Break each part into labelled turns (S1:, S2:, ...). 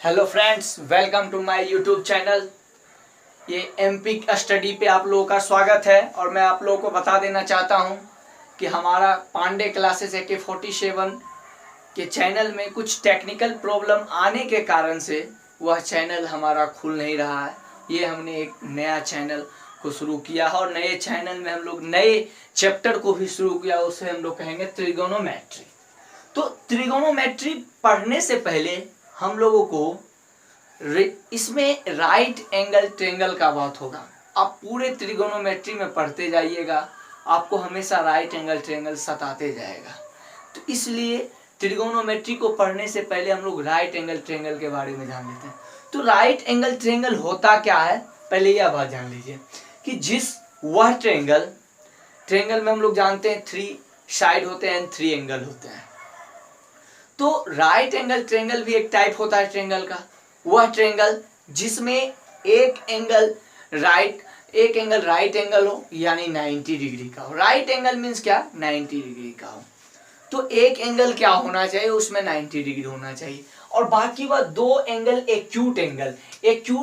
S1: Hello friends, welcome to my YouTube channel. ये MP study पे आप लोगों का स्वागत है और मैं आप लोगों को बता देना चाहता हूँ कि हमारा पांडे क्लासेस AK47 के चैनल में कुछ टेक्निकल प्रॉब्लम आने के कारण से वह चैनल हमारा खुल नहीं रहा है। ये हमने एक नया चैनल को शुरू किया है और नए चैनल में हम लोग नए चैप्टर को भी शुरू किया, उसे हम लोग कहेंगे त्रिगोनोमेट्री। तो त्रिगोनोमेट्री पढ़ने से पहले हम लोगों को इसमें राइट एंगल ट्रायंगल का बात होगा। आप पूरे त्रिगोनोमेट्री में पढ़ते जाइएगा, आपको हमेशा राइट एंगल ट्रायंगल सताते जाएगा। तो इसलिए त्रिगोनोमेट्री को पढ़ने से पहले हम लोग राइट एंगल ट्रायंगल के बारे में जान लेते हैं। तो राइट एंगल ट्रायंगल होता क्या है, पहले यह बात जान लीजिए कि जिस वह ट्रायंगल में हम लोग जानते हैं 3 साइड होते हैं, 3 एंगल होते हैं। तो राइट एंगल ट्रायंगल भी एक टाइप होता है ट्रायंगल का। वह ट्रायंगल जिसमें एक एंगल राइट एंगल हो, यानी 90 डिग्री का हो। राइट एंगल मीन्स क्या, 90 डिग्री का हो। तो एक एंगल क्या होना चाहिए, उसमें 90 डिग्री होना चाहिए। और बाकी वह 2 एंगल एक्यूट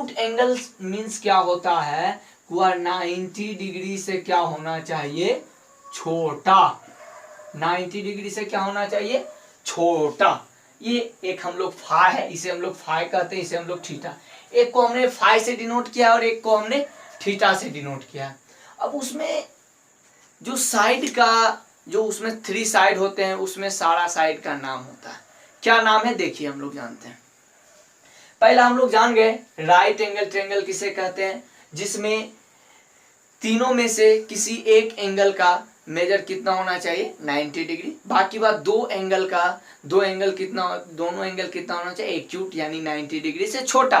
S1: एंगल मीन्स क्या होता है, वह 90 डिग्री से क्या होना चाहिए, छोटा। 90 डिग्री से क्या होना चाहिए, छोटा। ये एक हम लोग फाई है, इसे हम लोग फाई कहते हैं, इसे हम लोग थीटा। एक को हमने फाई से डिनोट किया और एक को हमने थीटा से डिनोट किया। अब उसमें जो साइड का, जो उसमें 3 साइड होते हैं, उसमें सारा साइड का नाम होता है। क्या नाम है, देखिए हम लोग जानते हैं। पहला हम लोग जान गए राइट एंगल ट्रायंगल किसे कहते हैं, जिसमें तीनों में से किसी एक एंगल का मेजर कितना होना चाहिए, 90 डिग्री। बाकी बात दोनों एंगल कितना होना चाहिए, एक्यूट, यानी 90 डिग्री से छोटा।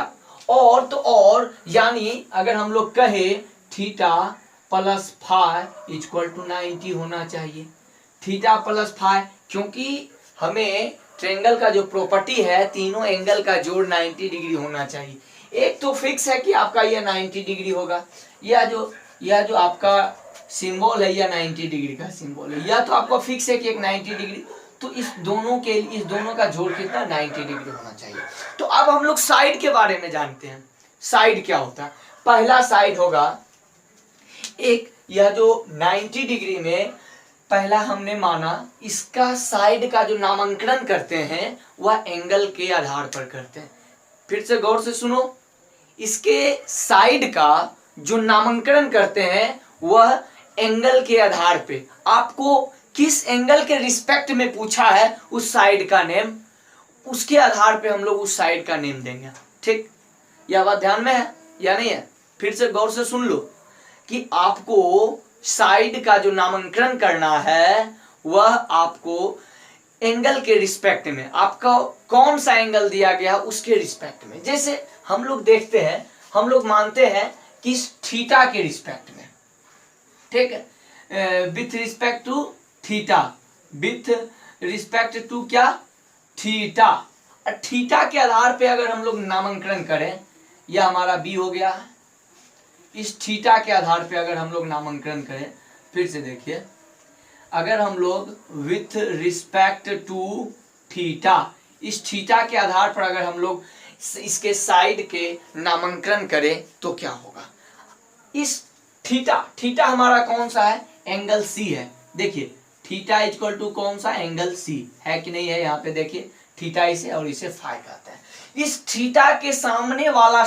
S1: और यानी अगर हम लोग कहे theta plus phi equal to 90 होना चाहिए। थीटा प्लस फाई, क्योंकि हमें ट्रायंगल का जो प्रॉपर्टी है, तीनों एंगल का जोड़ 90 डिग्री होना चाहिए। एक तो फिक्स है कि आपका यह 90 डिग्री होगा, यह जो आपका सिंबल है, यह 90 डिग्री का सिंबल है, यह तो आपको फिक्स है कि एक 90 डिग्री। तो इस दोनों का जोड़ कितना, 90 डिग्री होना चाहिए। तो अब हम लोग साइड के बारे में जानते हैं। साइड क्या होता है, पहला साइड होगा एक, यह जो 90 डिग्री में पहला हमने माना, इसका साइड का जो नामांकन करते हैं वह एंगल के आधार पर करते हैं। फिर से गौर से सुनो, इसके साइड का जो नामांकन करते हैं वह एंगल के आधार पे। आपको किस एंगल के रिस्पेक्ट में पूछा है उस साइड का नेम, उसके आधार पे हम लोग उस साइड का नेम देंगे। ठीक, यह बात ध्यान में है या नहीं है? फिर से गौर से सुन लो कि आपको साइड का जो नामांकन करना है वह आपको एंगल के रिस्पेक्ट में, आपका कौन सा एंगल दिया गया उसके रिस्पेक्ट में। जैसे हम लोग देखते हैं, हम लोग मानते हैं कि थीटा के रिस्पेक्ट में, ठीक है, with respect to theta, with respect to क्या, थीटा। थीटा के आधार पे अगर हम लोग नामांकन करें, यह हमारा बी हो गया है। इस थीटा के आधार पे अगर हम लोग नामांकन करें, फिर से देखिए, अगर हम लोग विथ रिस्पेक्ट टू थीटा, इस थीटा के आधार पर अगर हम लोग इसके साइड के नामांकन करें तो क्या होगा। इस थीटा हमारा कौन सा है, एंगल सी है। देखिए थीटा इक्वल टू कौन सा, एंगल सी है कि नहीं है, यहाँ पे देखिए थीटा इसे और इसे फाई कहते हैं। इस थीटा के सामने वाला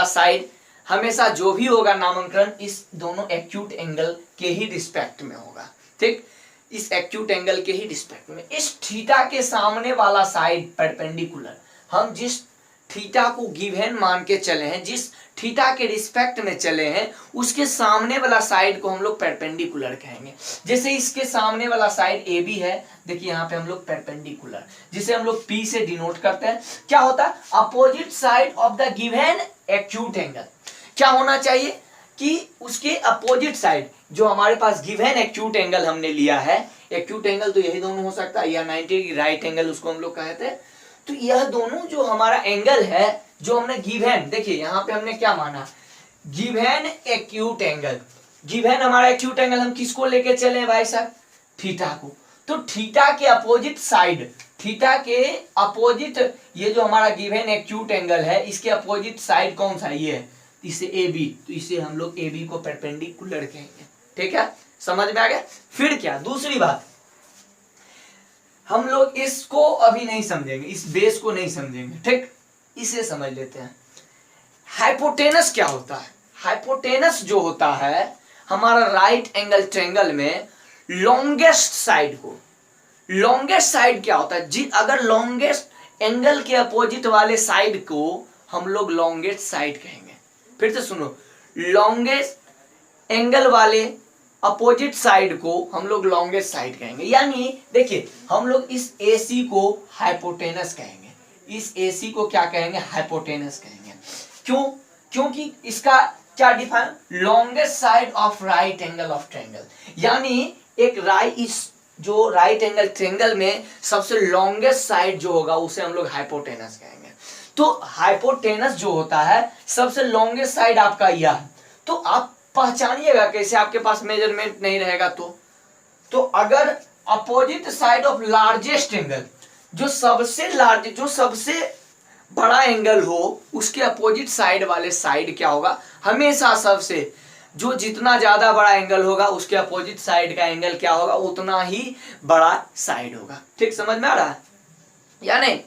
S1: साइड हमेशा जो भी होगा नामांकन, इस दोनों एक्यूट एंगल के ही रिस्पेक्ट में होगा। ठीक, इस एक्यूट एंगल के ही रिस्पेक्ट में। इस थीटा के सामने वाला साइड परपेंडिकुलर, हम जिस थीटा को गिवन मान के चले हैं, जिस थीटा के रिस्पेक्ट में चले हैं, उसके सामने वाला साइड को हम लोग परपेंडिकुलर कहेंगे। जैसे इसके सामने वाला साइड ए बी है, देखिए यहाँ पे हम लोग परपेंडिकुलर, जिसे हम लोग पी से डिनोट करते हैं। क्या होता है, opposite side of the given acute angle. क्या होना चाहिए कि उसके अपोजिट साइड, जो हमारे पास गिवन एक्यूट एंगल हमने लिया है, एक्यूट एंगल तो यही दोनों हो सकता है, या 90 राइट एंगल उसको हम लोग कहते हैं। तो यह दोनों जो हमारा एंगल है, जो हमने गिवन, देखिए यहाँ पे हमने क्या माना, गिवन एक्यूट एंगल। गिवन हमारा एक्यूट एंगल हम किसको लेके चले भाई साहब, थीटा को। तो थीटा के अपोजिट साइड थीटा के अपोजिट, ये जो हमारा गिवन एक्यूट एंगल है इसके अपोजिट साइड कौन सा, ये है, इसे ए बी, तो इसे हम लोग ए बी को परपेंडिकुलर कहेंगे। ठीक है, समझ में आ गया। फिर क्या, दूसरी बात, हम लोग इसको अभी नहीं समझेंगे, इस बेस को नहीं समझेंगे, ठीक, इसे समझ लेते हैं। हाइपोटेनस क्या होता है? हाइपोटेनस जो होता है हमारा राइट एंगल ट्रायंगल में लॉन्गेस्ट साइड को, लॉन्गेस्ट साइड क्या होता है, अगर लॉन्गेस्ट एंगल के अपोजिट वाले साइड को हम लोग लॉन्गेस्ट साइड कहेंगे। फिर से सुनो, लॉन्गेस्ट एंगल वाले अपोजिट साइड को हम लोग लॉन्गेस्ट साइड कहेंगे। यानी देखिए, हम लोग इस AC को हाइपोटेनस कहेंगे, इस AC को क्या कहेंगे, हाइपोटेनस कहेंगे। क्यों? क्योंकि इसका क्या define, longest side of right angle of triangle, यानी एक इस जो राइट एंगल ट्रायंगल में सबसे लॉन्गेस्ट साइड जो होगा उसे हम लोग हाइपोटेनस कहेंगे। तो हाइपोटेनस जो होता है सबसे लॉन्गेस्ट साइड आपका यह है। तो आप पहचानिएगा कैसे, आपके पास मेजरमेंट नहीं रहेगा तो अगर opposite side of largest angle, जो सबसे बड़ा एंगल हो उसके अपोजिट साइड वाले साइड क्या होगा, हमेशा सबसे जो जितना ज्यादा बड़ा एंगल होगा उसके अपोजिट साइड का एंगल क्या होगा, उतना ही बड़ा साइड होगा। ठीक, समझ में आ रहा है या नहीं?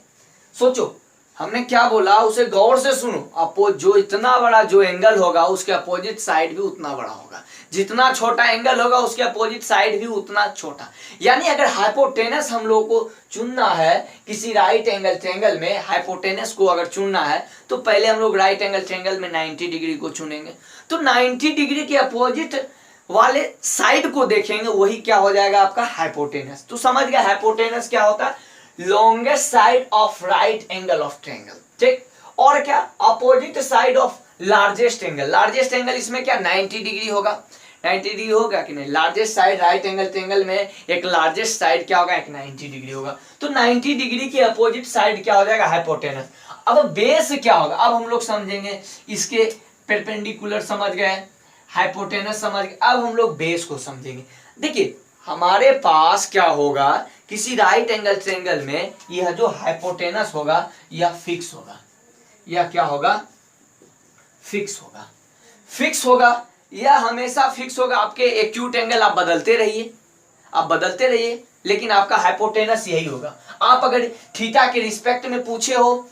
S1: सोचो हमने क्या बोला, उसे गौर से सुनो। जो इतना बड़ा जो एंगल होगा उसके अपोजिट साइड भी उतना बड़ा होगा, जितना छोटा एंगल होगा उसके अपोजिट साइड भी उतना छोटा। यानी अगर हाइपोटेनस हम लोगों को चुनना है किसी राइट एंगल ट्रायंगल में, हाइपोटेनस को अगर चुनना है तो पहले हम लोग राइट एंगल ट्रायंगल में 90 डिग्री को चुनेंगे। तो 90 डिग्री के अपोजिट वाले साइड को देखेंगे, वही क्या हो जाएगा आपका हाइपोटेनस। तो समझ गया हाइपोटेनस क्या होता है, longest side of right angle of triangle. ठीक, और क्या, opposite side of largest angle. Largest angle इसमें क्या 90 डिग्री होगा, 90 डिग्री होगा कि नहीं, largest side right angle triangle में एक लार्जेस्ट साइड क्या होगा, एक 90 डिग्री होगा। तो 90 डिग्री के अपोजिट साइड क्या हो जाएगा, हाइपोटेनस। अब बेस क्या होगा, अब हम लोग समझेंगे, इसके परपेंडिकुलर समझ गए, हाइपोटेनस समझ गए, अब हम लोग बेस को समझेंगे। देखिए हमारे पास क्या होगा, किसी राइट एंगल ट्रायंगल में यह जो हाइपोटेनस होगा यह फिक्स होगा, यह क्या होगा, फिक्स होगा। फिक्स होगा, यह हमेशा फिक्स होगा। आपके एक्यूट एंगल आप बदलते रहिए, आप बदलते रहिए, लेकिन आपका हाइपोटेनस यही होगा। आप अगर थीटा के रिस्पेक्ट में पूछे हो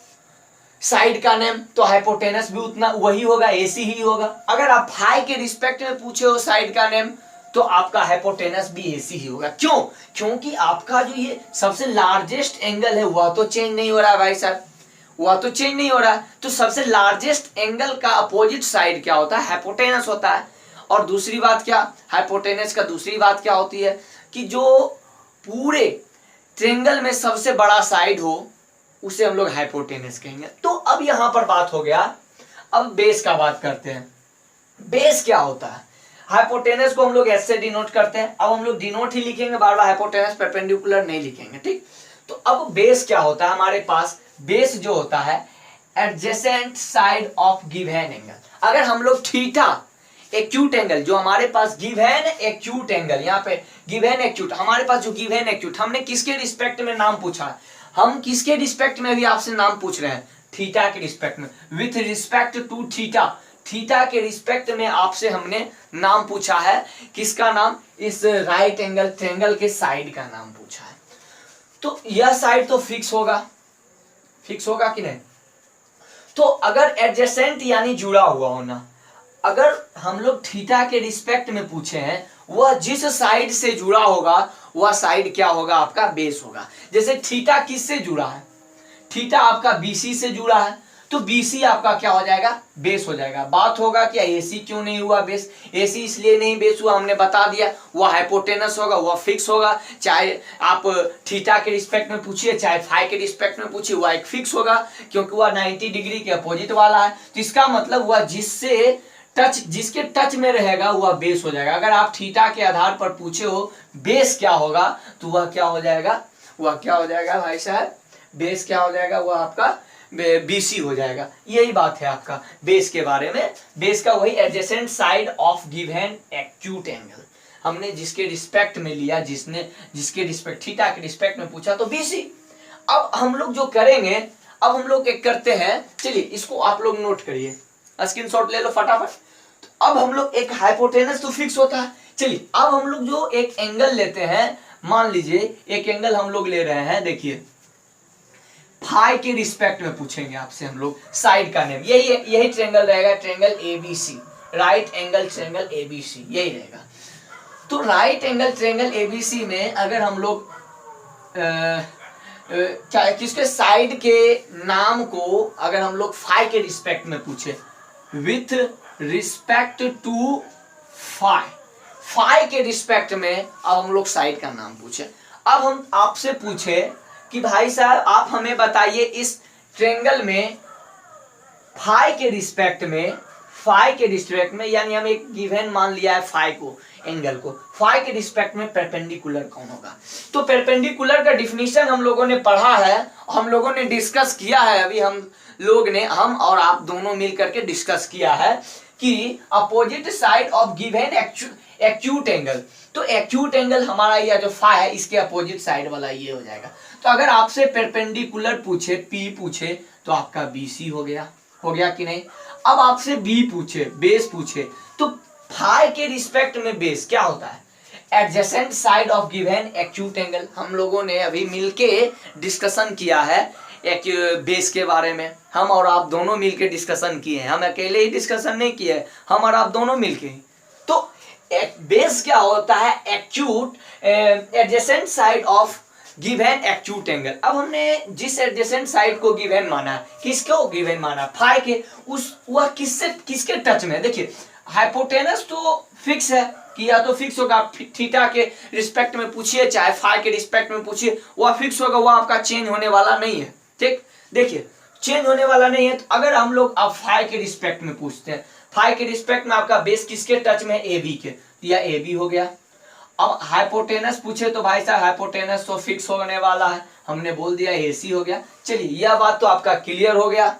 S1: साइड का नेम तो हाइपोटेनस भी उतना वही होगा, AC ही होगा। अगर आप फाई के रिस्पेक्ट में पूछे हो साइड का नेम तो आपका हाइपोटेनस भी AC ही होगा। क्यों? क्योंकि आपका जो ये सबसे लार्जेस्ट एंगल है वह तो चेंज नहीं हो रहा है भाई साहब, वह तो चेंज नहीं हो रहा है। तो सबसे लार्जेस्ट एंगल का अपोजिट साइड क्या होता है, हाइपोटेनस होता है। और दूसरी बात क्या, हाइपोटेनस का दूसरी बात क्या होती है कि जो पूरे ट्रायंगल में सबसे बड़ा साइड हो उसे हम लोग हाइपोटेनस कहेंगे। तो अब यहां पर बात हो गया, अब बेस का बात करते हैं। बेस क्या होता है, हाइपोटेनस को हम लोग ऐसे डिनोट करते हैं। अब हम लोग डिनोट ही लिखेंगे, बार बार हाइपोटेनस परपेंडिकुलर नहीं लिखेंगे। ठीक, तो अब बेस क्या होता है हमारे पास, बेस जो होता है adjacent side of given angle. अगर हम लोग थीटा एक्यूट एंगल, जो हमारे पास गिवन एक्यूट एंगल, यहाँ पे गिवन एक्यूट, हमारे पास जो गिवन एक्यूट, हमने किसके रिस्पेक्ट में नाम पूछा, हम किसके रिस्पेक्ट में भी आपसे नाम पूछ रहे हैं, थीटा के रिस्पेक्ट में, with respect to theta. Theta के रिस्पेक्ट में आपसे हमने नाम पूछा है, किसका नाम, इस राइट एंगल ट्रायंगल के साइड का नाम पूछा है। तो यह साइड तो फिक्स होगा, फिक्स होगा कि नहीं। तो अगर एडजेसेंट यानी जुड़ा हुआ होना, अगर हम लोग थीटा के रिस्पेक्ट में पूछे हैं, वह जिस साइड से जुड़ा होगा वह साइड क्या होगा, आपका बेस होगा। जैसे थीटा किससे जुड़ा है, थीटा आपका BC से जुड़ा है, तो BC आपका क्या हो जाएगा, बेस हो जाएगा। बात होगा कि AC क्यों नहीं हुआ बेस, AC इसलिए नहीं बेस हुआ, हमने बता दिया, वह हाइपोटेनस होगा, वह फिक्स होगा। चाहे आप थीटा के रिस्पेक्ट में पूछिए चाहे फाई के रिस्पेक्ट में पूछिए, वह एक फिक्स होगा क्योंकि वह 90 डिग्री के अपोजिट वाला है। तो इसका मतलब वह जिसके टच में रहेगा वह बेस हो जाएगा। अगर आप थीटा के आधार पर पूछे हो बेस क्या होगा तो वह क्या हो जाएगा, वह क्या हो जाएगा भाई साहब, बेस क्या हो जाएगा, वह आपका BC हो जाएगा। यही बात है आपका बेस के बारे में। बेस का वही adjacent side of given acute angle, हमने जिसके रिस्पेक्ट में लिया, जिसके रिस्पेक्ट थीटा के रिस्पेक्ट में पूछा तो BC। अब हम लोग जो करेंगे, अब हम लोग एक करते हैं, चलिए इसको आप लोग नोट करिए, स्क्रीनशॉट ले लो फटाफट। तो अब हम लोग एक हाइपोटेनस तो फिक्स होता है, चलिए अब हम लोग जो एक एंगल लेते हैं, मान लीजिए एक एंगल हम लोग ले रहे हैं, देखिए फाई के रिस्पेक्ट में पूछेंगे आपसे हम लोग साइड का नेम, यही ट्रेंगल रहेगा, triangle ABC, right angle triangle ABC, यही रहेगा। तो राइट एंगल ट्रेंगल एबीसी में अगर हम लोग किसके साइड के नाम को अगर हम लोग फाई के रिस्पेक्ट में पूछे, with respect to phi, phi के रिस्पेक्ट में अब हम लोग साइड का नाम पूछे। अब हम आपसे पूछे कि भाई साहब आप हमें बताइए इस ट्रेंगल में फाई के रिस्पेक्ट में, फाई के रिस्पेक्ट में, यानी हम एक गिवन मान लिया है फाई को, एंगल को, फाई के रिस्पेक्ट में परपेंडिकुलर कौन होगा। तो परपेंडिकुलर का डिफिनीशन हम लोगों ने पढ़ा है, हम लोगों ने डिस्कस किया है, अभी हम लोग ने, हम और आप दोनों मिल करके डिस्कस किया है कि opposite side of given acute angle, तो एक्यूट एंगल हमारा यह जो फाई है इसके अपोजिट साइड वाला ये हो जाएगा। तो अगर आपसे परपेंडिकुलर पूछे, पी पूछे, तो आपका बीसी हो गया कि नहीं। अब आपसे बी पूछे, बेस पूछे, तो फाई के रिस्पेक्ट में बेस क्या होता है, adjacent side of given acute angle. हम लोगों ने अभी मिलके डिस्कशन किया है एक बेस के बारे में, हम और आप दोनों मिलके डिस्कशन किए हैं, हम अकेले ही डिस्कशन नहीं किए, हम और आप दोनों मिलके। तो एक बेस क्या होता है, acute adjacent side of given acute angle. अब हमने जिस एडजेसेंट साइड को गिवन माना, किसको गिवन माना, फाई के, उस वह किसके टच में, देखिए हाइपोटेनस तो फिक्स है कि या तो फिक्स होगा, थीटा के रिस्पेक्ट में पूछिए चाहे फाई के रिस्पेक्ट में पूछिए, वह फिक्स होगा, वह आपका चेंज होने वाला नहीं है, ठीक, देखिए चेंज होने वाला नहीं है। तो अगर हम लोग अब फाई के रिस्पेक्ट में पूछते हैं, फाई के रिस्पेक्ट में आपका बेस किसके टच में, ए बी के, या ए बी हो गया। अब हाइपोटेनस पूछे तो भाई साहब हाइपोटेनस तो फिक्स होने वाला है, हमने बोल दिया एसी हो गया। चलिए यह बात तो आपका क्लियर हो गया,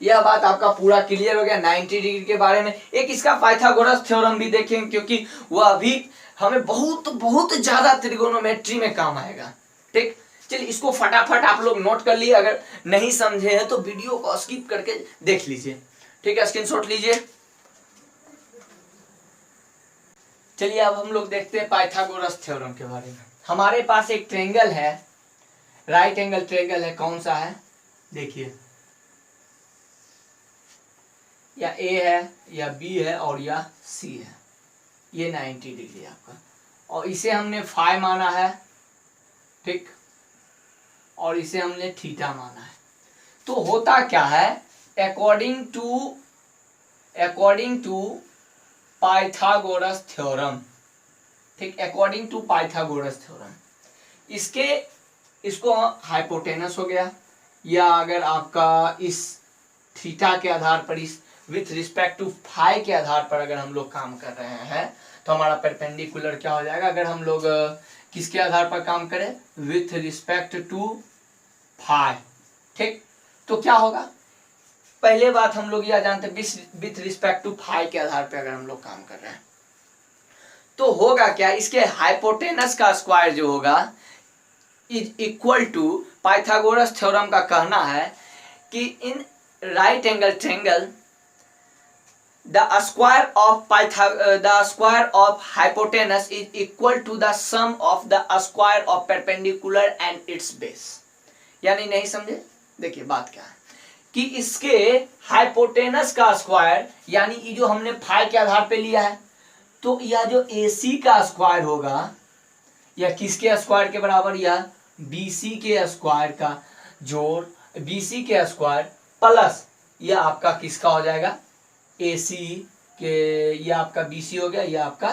S1: यह बात आपका पूरा क्लियर हो गया 90 डिग्री के बारे में। एक इसका पाइथागोरस थ्योरम भी देखेंगे क्योंकि वह भी हमें बहुत बहुत ज्यादा त्रिगोनोमेट्री में काम आएगा, ठीक। चलिए इसको फटाफट आप लोग नोट कर लिए, अगर नहीं समझे हैं तो वीडियो को स्किप करके देख लीजिए, ठीक है, स्क्रीनशॉट लीजिए। चलिए अब हम लोग देखते हैं पाइथागोरस थ्योरम के बारे में। हमारे पास एक ट्रायंगल है, राइट एंगल ट्रायंगल है, कौन सा है, देखिए या ए है या बी है और या सी है, ये 90 डिग्री आपका, और इसे हमने फाई माना है, ठीक, और इसे हमने थीटा माना है। तो होता क्या है, अकॉर्डिंग टू पाइथागोरस थ्योरम, ठीक, अकॉर्डिंग टू पाइथागोरस थ्योरम, इसको हाइपोटेनस हो गया, या अगर आपका इस थीटा के आधार पर, इस विथ रिस्पेक्ट टू फाई के आधार पर अगर हम लोग काम कर रहे हैं तो हमारा परपेंडिकुलर क्या हो जाएगा। अगर हम लोग किसके आधार पर काम करें, विथ रिस्पेक्ट टू फाई, ठीक, तो क्या होगा, पहले बात हम लोग यह जानते हैं विथ रिस्पेक्ट टू फाई के आधार पर अगर हम लोग काम कर रहे हैं तो होगा क्या, इसके हाइपोटेनस का स्क्वायर जो होगा is equal to, Pythagoras theorem का कहना है कि in right angle triangle the square of hypotenuse is equal to the sum of the square of perpendicular and its base। यानी नहीं समझे, देखिए बात क्या है कि इसके हाइपोटेनस का स्क्वायर, यानी ये जो हमने फाई के आधार पे लिया है, तो यह जो AC का स्क्वायर होगा या किसके स्क्वायर के बराबर, या BC के स्क्वायर का जोड़, BC के स्क्वायर प्लस यह आपका किसका हो जाएगा, AC के, ये आपका BC हो गया, ये आपका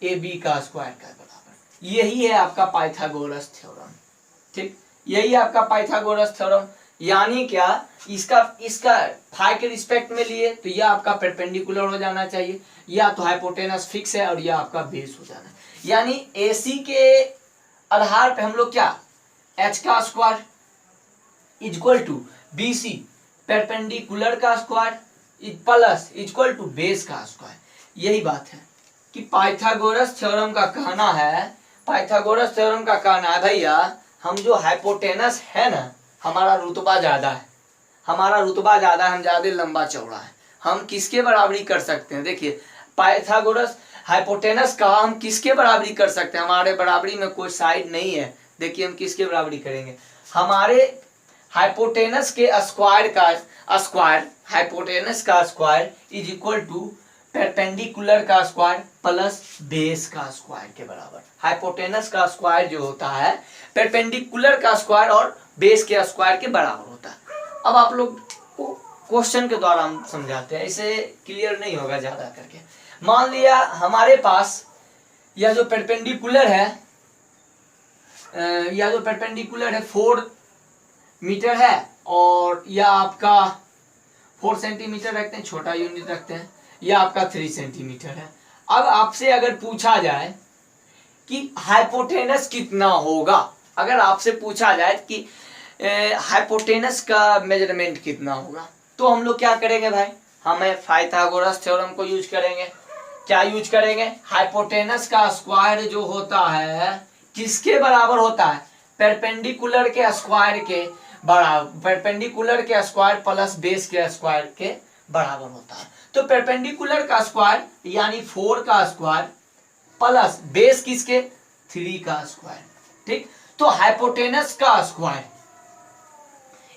S1: AB का स्क्वायर का बराबर। यही है आपका पाइथागोरस थ्योरम, ठीक, यही आपका पाइथागोरस थ्योरम। यानी क्या, इसका फाई के रिस्पेक्ट में लिए तो यह आपका परपेंडिकुलर हो जाना चाहिए, या तो हाइपोटेनस फिक्स है और यह आपका बेस हो जाना है। यानी AC के आधार पे हम लोग क्या, H का square equal to BC perpendicular का square plus equal to base का स्क्वायर। यही बात है कि पाइथागोरस थ्योरम का कहना है, पाइथागोरस थ्योरम का कहना है भैया हम जो हाइपोटेनस है ना, हमारा रुतबा ज़्यादा है, हम ज़्यादा लंबा चौड़ा है, हम किसके बराबरी कर सकते हैं? देखिए पाइथागोरस हाइपोटेनस का हम किसके बराबरी कर सकते हैं? हमारे बराबरी में कोई साइड नहीं है। देखिए हम किसके बराबरी करेंगे? हमारे हाइपोटेनस के स्क्वायर का स्क्वायर, हाइपोटेनस का square is equal to perpendicular का स्क्वायर प्लस बेस का स्क्वायर के बराबर। हाइपोटेनस का स्क्वायर जो होता है परपेंडिकुलर का स्क्वायर और बेस के स्क्वायर के बराबर होता है। अब आप लोग को क्वेश्चन के द्वारा हम समझाते हैं, इसे क्लियर नहीं होगा ज्यादा करके। मान लिया हमारे पास यह जो परपेंडिकुलर है, 4 मीटर है और यह आपका 4 सेंटीमीटर रखते हैं, छोटा यूनिट रखते हैं, यह आपका 3 सेंटीमीटर है। अब आपसे अगर पूछा जाए कि हाइपोटेनस कितना होगा, अगर आपसे पूछा जाए कि हाइपोटेनस का मेजरमेंट कितना होगा, तो हम लोग क्या करेंगे भाई? हमें पाइथागोरस थ्योरम को यूज करेंगे। क्या यूज करेंगे? हाइपोटेनस का स्क्वायर जो होता है किसके बराबर होता है? परपेंडिकुलर के स्क्वायर के बराबर, परपेंडिकुलर के स्क्वायर प्लस बेस के स्क्वायर के बराबर होता है। तो परपेंडिकुलर का स्क्वायर यानी 4 का स्क्वायर प्लस बेस किसके? 3 का स्क्वायर। ठीक, तो हाइपोटेनस का स्क्वायर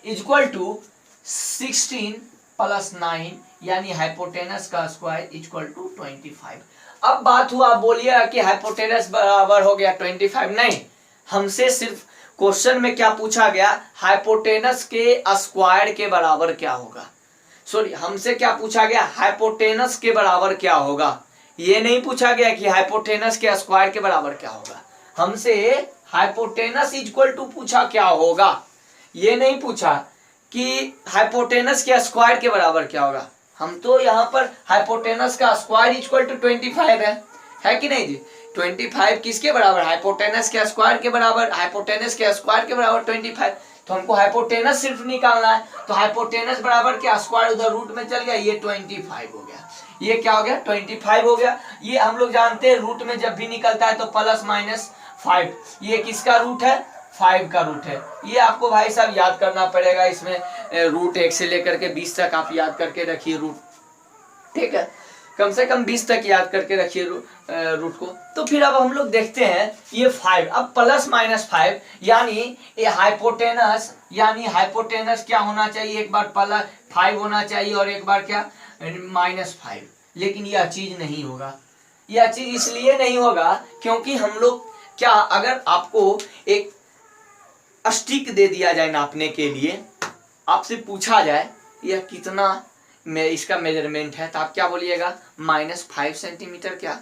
S1: इक्वल टू 16 प्लस 9 यानी हाइपोटेनस का स्क्वायर इक्वल टू 25। अब बात हुआ, बोलिए कि हाइपोटेनस बराबर हो गया 25, नहीं, हमसे सिर्फ क्वेश्चन में क्या पूछा गया? हाइपोटेनस के स्क्वायर के बराबर क्या होगा। सॉरी, हमसे क्या पूछा गया? हाइपोटेनस के बराबर क्या होगा। ये नहीं पूछा गया कि हाइपोटेनस के स्क्वायर के बराबर क्या होगा। हमसे हाइपोटेनस इक्वल टू पूछा क्या होगा, ये नहीं पूछा कि हाइपोटेनस के स्क्वायर के बराबर क्या होगा। हम तो यहाँ पर हाइपोटेनस का स्क्वायर इक्वल टू 25 है कि नहीं जी? 25 किसके बराबर? हाइपोटेनस के स्क्वायर के बराबर। हाइपोटेनस के स्क्वायर के बराबर 25, तो हमको हाइपोटेनस सिर्फ निकालना है। तो हाइपोटेनस बराबर क्या? स्क्वायर उधर रूट में चल गया, ये 25 हो गया। ये क्या हो गया? 25 हो गया। ये हम लोग जानते हैं रूट में जब भी निकलता है तो प्लस माइनस 5, ये किसका रूट है? 5 का रूट है। ये आपको भाई साहब याद करना पड़ेगा। इसमें रूट 1 से लेकर के 20 तक आप याद करके रखिए रूट, ठीक है, कम से कम 20 तक याद करके रखिए रूट को। तो फिर अब हम लोग देखते हैं ये 5, अब प्लस माइनस 5 यानी ये हाइपोटेनस, यानी हाइपोटेनस क्या होना चाहिए? एक बार प्लस 5 होना चाहिए और एक बार क्या? -5। लेकिन यह चीज नहीं होगा। यह चीज इसलिए नहीं होगा क्योंकि हम लोग क्या, अगर आपको एक स्टिक दे दिया जाए नापने के लिए, आपसे पूछा जाए यह कितना में इसका मेजरमेंट है, तो आप क्या बोलिएगा? -5 सेंटीमीटर। क्या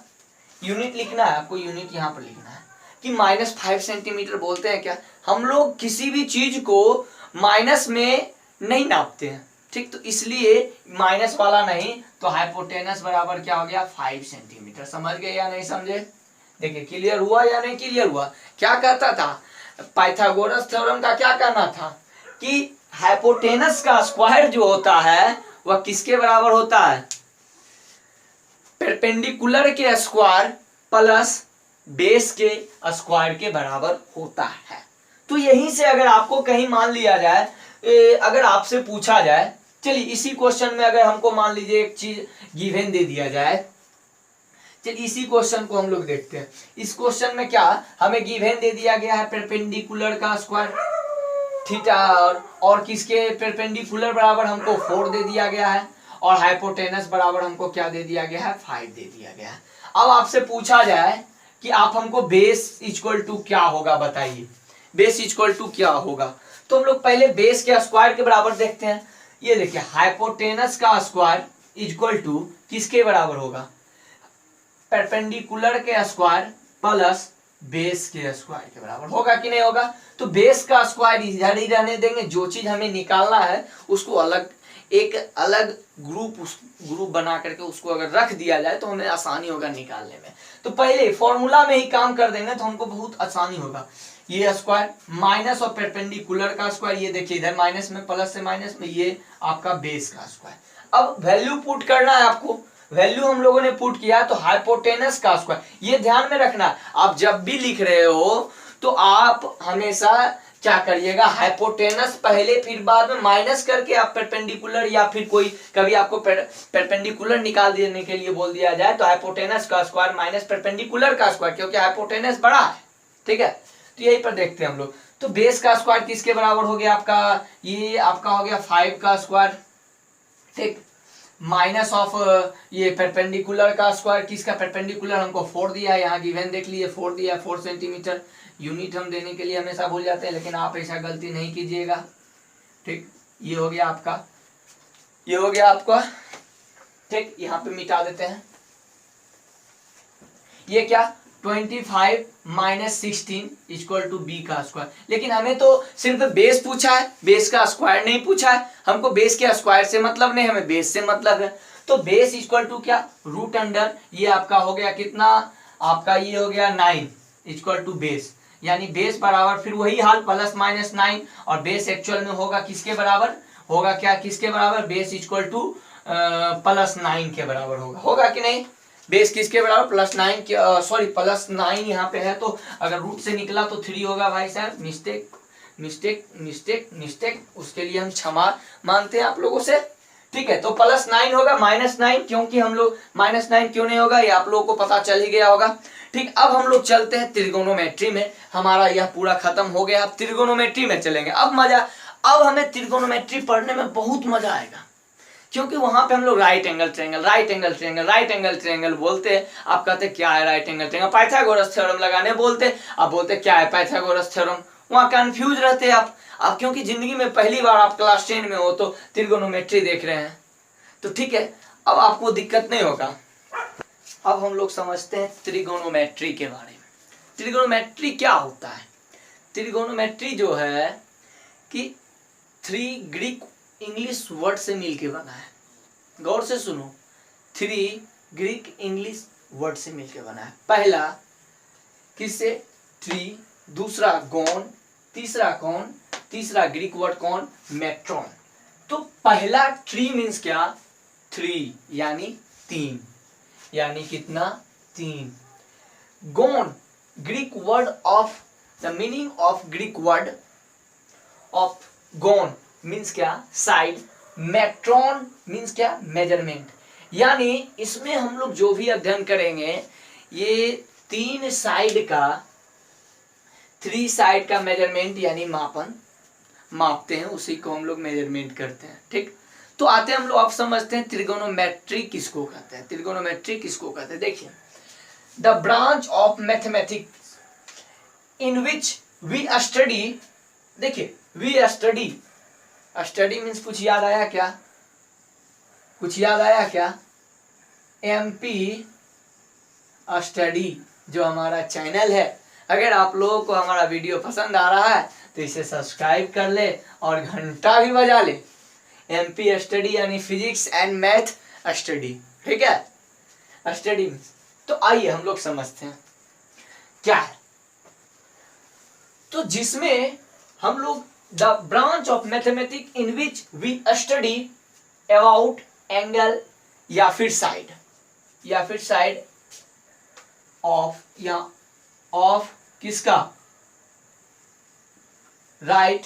S1: यूनिट लिखना है आपको? यूनिट यहाँ पर लिखना है कि -5 सेंटीमीटर बोलते हैं क्या? हम लोग किसी भी चीज को माइनस में नहीं नापते हैं, ठीक, तो इसलिए माइनस वाला नहीं। तो हाइपोटेनस बराबर क्या हो गया? 5 सेंटीमीटर। समझ गए या नहीं समझे? देखिए क्लियर हुआ या नहीं क्लियर हुआ? क्या कहता था पाइथागोरस थ्योरम का? क्या कहना था कि हाइपोटेनस का स्क्वायर जो होता है वह किसके बराबर होता है? परपेंडिकुलर के स्क्वायर प्लस बेस के स्क्वायर के बराबर होता है। तो यहीं से अगर आपको कहीं मान लिया जाए, अगर आपसे पूछा जाए, चलिए इसी क्वेश्चन में अगर हमको मान लीजिए एक चीज गिवन दे दिया जाए, चलिए इसी क्वेश्चन को हम लोग देखते हैं। इस क्वेश्चन में क्या हमें गिवन दे दिया गया है? परपेंडिकुलर का स्क्वायर थीटा और किसके परपेंडिकुलर बराबर हमको 4 दे दिया गया है और हाइपोटेनस बराबर हमको क्या दे दिया गया है? 5 दे दिया गया है। अब आपसे पूछा जाए कि आप हमको बेस इक्वल टू क्या होगा बताइए, बेस इक्वल टू क्या होगा? तो हम लोग पहले बेस के स्क्वायर के बराबर देखते हैं। ये देखिए हाइपोटेनस का स्क्वायर इक्वल टू किसके बराबर होगा? परपेंडिकुलर के स्क्वायर प्लस बेस के स्क्वायर के बराबर होगा कि नहीं होगा? तो बेस का स्क्वायर इधर ही रहने देंगे, जो चीज हमें निकालना है उसको अलग, एक अलग ग्रुप बना करके उसको अगर रख दिया जाए तो हमें आसानी होगा निकालने में। तो पहले फॉर्मूला में ही काम कर देंगे तो हमको बहुत आसानी होगा। ये स्क्वायर माइनस और परपेंडिकुलर का स्क्वायर, ये देखिए इधर माइनस में, प्लस से माइनस में, ये आपका बेस का स्क्वायर। अब वैल्यू पुट करना है आपको, वैल्यू हम लोगों ने पुट किया तो हाइपोटेनस का स्क्वायर, ये ध्यान में रखना, आप जब भी लिख रहे हो तो आप हमेशा क्या करिएगा, हाइपोटेनस पहले फिर बाद में माइनस करके आप परपेंडिकुलर, या फिर कोई कभी आपको परपेंडिकुलर निकाल देने के लिए बोल दिया जाए तो हाइपोटेनस का स्क्वायर माइनस परपेंडिकुलर का स्क्वायर, क्योंकि हाइपोटेनस बड़ा है। ठीक है, तो यही पर देखते हैं हम लोग। तो बेस का स्क्वायर किसके बराबर हो गया आपका, ये आपका हो गया 5 का स्क्वायर। ठीक, माइनस ऑफ ये परपेंडिकुलर का स्क्वायर, किसका परपेंडिकुलर हमको 4 दिया है, यहाँ गिवन देख लीजिए 4 दिया, 4 सेंटीमीटर। यूनिट हम देने के लिए हमेशा भूल जाते हैं, लेकिन आप ऐसा गलती नहीं कीजिएगा। ठीक, ये हो गया आपका, ये हो गया आपका। ठीक, यहाँ पे मिटा देते हैं। ये क्या 25 माइनस 16 इक्वल टू बी का स्क्वायर। लेकिन हमें तो सिर्फ बेस पूछा है, बेस का स्क्वायर नहीं पूछा है। हमको बेस के स्क्वायर से मतलब नहीं, हमें बेस से मतलब है। तो बेस इक्वल टू क्या, रूट अंडर, ये आपका हो गया कितना, आपका ये हो गया 9 इक्वल टू बेस, यानी बेस बराबर फिर वही हाल प्लस माइनस 9, और बेस एक्चुअल में होगा किसके बराबर, होगा क्या, किसके बराबर, बेस इक्वल टू प्लस 9 के बराबर होगा, होगा कि नहीं। बेस किसके बराबर, प्लस 9 के, सॉरी प्लस 9 यहाँ पे है, तो अगर रूट से निकला तो 3 होगा भाई साहब। मिस्टेक मिस्टेक मिस्टेक मिस्टेक, उसके लिए हम क्षमा मांगते हैं आप लोगों से। ठीक है, तो प्लस 9 होगा, माइनस 9 क्योंकि हम लोग, माइनस 9 क्यों नहीं होगा ये आप लोगों को पता चल ही गया होगा। ठीक, अब हम लोग चलते हैं त्रिगोनोमेट्री में। हमारा यह पूरा खत्म हो गया, अब त्रिगोनोमेट्री में चलेंगे। अब मजा, अब हमें त्रिगोनोमेट्री पढ़ने में बहुत मजा आएगा, क्योंकि वहां पे हम लोग right angle triangle, right angle triangle, right angle triangle बोलते हैं। आप कहते क्या है right angle triangle, Pythagoras theorem लगाने बोलते, आप बोलते क्या है पाइथागोरस थ्योरम, वहां कंफ्यूज रहते आप। अब क्योंकि जिंदगी में पहली बार आप क्लास 10 में हो तो त्रिगोनोमेट्री देख रहे हैं, तो ठीक है, अब आपको दिक्कत नहीं होगा। अब हम लोग समझते हैं त्रिगोनोमेट्री के बारे में। त्रिगोनोमेट्री क्या होता है, त्रिगोनोमेट्री जो है कि 3 ग्रीक इंग्लिश वर्ड से मिलके बना है। गौर से सुनो, 3 ग्रीक इंग्लिश वर्ड से मिलके बना है। पहला किससे, ट्री, दूसरा गोन, तीसरा कौन, तीसरा ग्रीक वर्ड कौन, मेट्रॉन। तो पहला ट्री मीन्स क्या, 3 यानी 3, यानी कितना, 3। Gon, Greek word of, the meaning of Greek word of gon means क्या, साइड। मेट्रॉन मीन्स क्या, मेजरमेंट। यानी इसमें हम लोग जो भी अध्ययन करेंगे, ये 3 साइड का, 3 साइड का मेजरमेंट यानी मापन मापते हैं, उसी को हम लोग मेजरमेंट करते हैं। ठीक, तो आते हैं हम लोग, आप समझते हैं त्रिगोनोमेट्री किसको कहते हैं। त्रिगोनोमेट्री किसको कहते हैं, देखिए, the branch of mathematics in which we study, देखिए वी स्टडी, स्टडी मीन्स कुछ याद आया क्या, कुछ याद आया क्या, एमपी स्टडी जो हमारा चैनल है, अगर आप लोगों को हमारा वीडियो पसंद आ रहा है तो इसे सब्सक्राइब कर ले और घंटा भी बजा ले। एमपी स्टडी यानी फिजिक्स एंड मैथ स्टडी, ठीक है, स्टडी। तो आइए हम लोग समझते हैं क्या है। तो जिसमें हम लोग the branch of mathematics in which we study about angle या फिर साइड, या फिर साइड ऑफ, या ऑफ किसका, right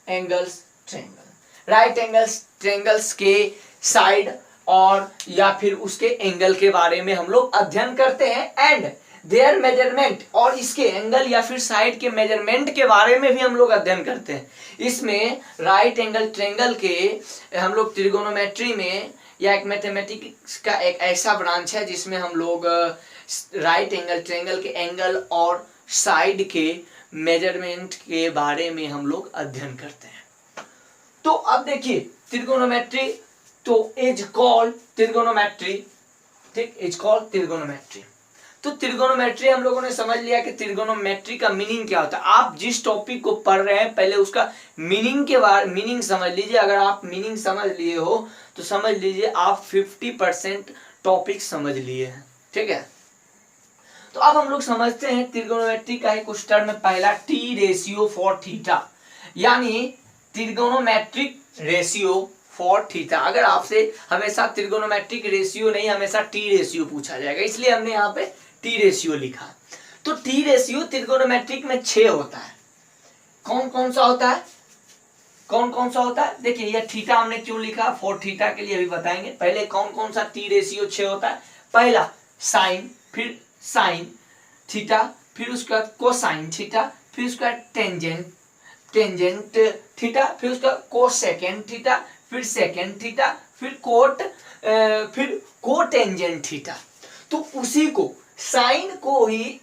S1: angles triangle, right angles triangles के साइड और या फिर उसके एंगल के बारे में हम लोग अध्ययन करते हैं। एंड देयर मेजरमेंट, और इसके एंगल या फिर साइड के मेजरमेंट के बारे में भी हम लोग अध्ययन करते हैं। इसमें राइट एंगल ट्रायंगल के हम लोग त्रिगोनोमेट्री में, या एक मैथमेटिक्स का एक ऐसा ब्रांच है जिसमें हम लोग राइट एंगल ट्रायंगल के एंगल और साइड के मेजरमेंट के बारे में हम लोग अध्ययन करते हैं। तो अब देखिए त्रिगोनोमेट्री, तो इज कॉल्ड त्रिगोनोमेट्री, ठीक, इज कॉल्ड त्रिगोनोमेट्री। तो त्रिगोनोमेट्री हम लोगों ने समझ लिया कि त्रिगोनोमेट्री का मीनिंग क्या होता है। आप जिस टॉपिक को पढ़ रहे हैं पहले उसका मीनिंग के बारे मीनिंग समझ लीजिए। अगर आप मीनिंग समझ लिए हो तो समझ लीजिए आप 50% टॉपिक समझ लिए हैं, ठीक है। तो अब हम लोग समझते हैं त्रिगोनोमेट्री का एक कुछ टर्म, पहला टी रेशियो फॉर थीटा, यानी त्रिगोनोमेट्रिक रेशियो फॉर थीटा। अगर आपसे हमेशा त्रिगोनोमेट्रिक रेशियो नहीं, हमेशा टी रेशियो पूछा जाएगा, इसलिए हमने यहाँ पे टी रेशियो लिखा। तो टी रेशियो त्रिकोणोमेट्रिक में 6 होता है। कौन कौन सा होता है, कौन कौन सा होता है? देखिए ये थीटा हमने क्यों लिखा, फॉर थीटा के लिए अभी बताएंगे। पहले कौन कौन सा टी रेशियो 6 होता है? पहला साइन, फिर साइन थीटा, फिर उसका कोसाइन थीटा, फिर उसका टेंजेंट टेंजेंट थीटा, फिर उसका कोसेकेंड थीटा, फिर सेकेंड थीटा, फिर कोटेंजेंट थीटा। तो उसी को साइन को ही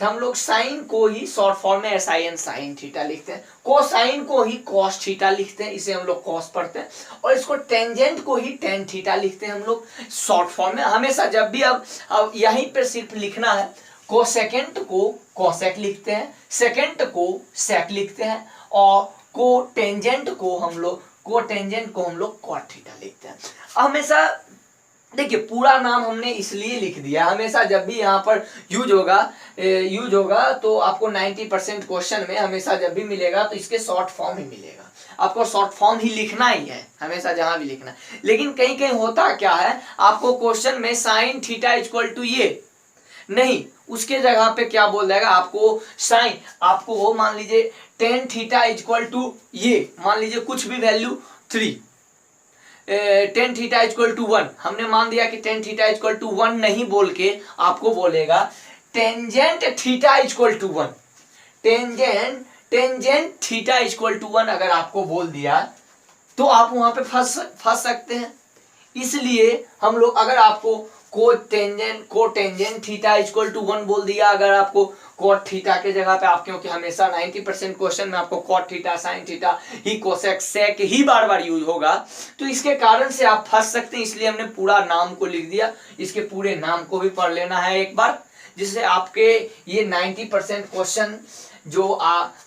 S1: हम लोग साइन को ही शॉर्ट फॉर्म में SIN साइन थीटा लिखते हैं, कोसाइन को ही कॉस थीटा लिखते हैं, इसे हम लोग कॉस पढ़ते हैं, और इसको टेंजेंट को ही टेन थीटा लिखते हैं हम लोग शॉर्ट फॉर्म में हमेशा। जब भी अब यहीं पर सिर्फ लिखना है, कोसेकेंड को कोसेक लिखते हैं, सेकेंड को सेक लिखते हैं, और कोटेंजेंट को हम लोग कॉट थीटा लिखते हैं हमेशा। देखिए पूरा नाम हमने इसलिए लिख दिया, हमेशा जब भी यहाँ पर यूज होगा तो आपको 90% क्वेश्चन में हमेशा जब भी मिलेगा तो इसके शॉर्ट फॉर्म ही मिलेगा, आपको शॉर्ट फॉर्म ही लिखना ही है हमेशा जहां भी लिखना। लेकिन कहीं कहीं होता क्या है, आपको क्वेश्चन में साइन थीटा इक्वल टू ये नहीं, उसके जगह पे क्या बोल देगा आपको, साइन आपको मान लीजिए टेन थीटा इक्वल टू ये, मान लीजिए कुछ भी value 3, tan theta equal to 1, हमने मान दिया कि टेन थीटा इक्वल टू 1 नहीं बोल के आपको बोलेगा tangent theta equal to 1, tangent theta equal to 1 अगर आपको बोल दिया तो आप वहां पे फंस सकते हैं। इसलिए हम लोग अगर आपको कोटेंजेंट थीटा इक्वल टू 1 बोल दिया, अगर आपको कॉट थीटा के जगह पे आप, क्योंकि हमेशा 90% क्वेश्चन में आपको कॉट थीटा साइन थीटा ही कोसेक सेक ही बार बार यूज होगा, तो इसके कारण से आप फंस सकते हैं। इसलिए हमने पूरा नाम को लिख दिया, इसके पूरे नाम को भी पढ़ लेना है एक बार, जिससे आपके ये 90% क्वेश्चन जो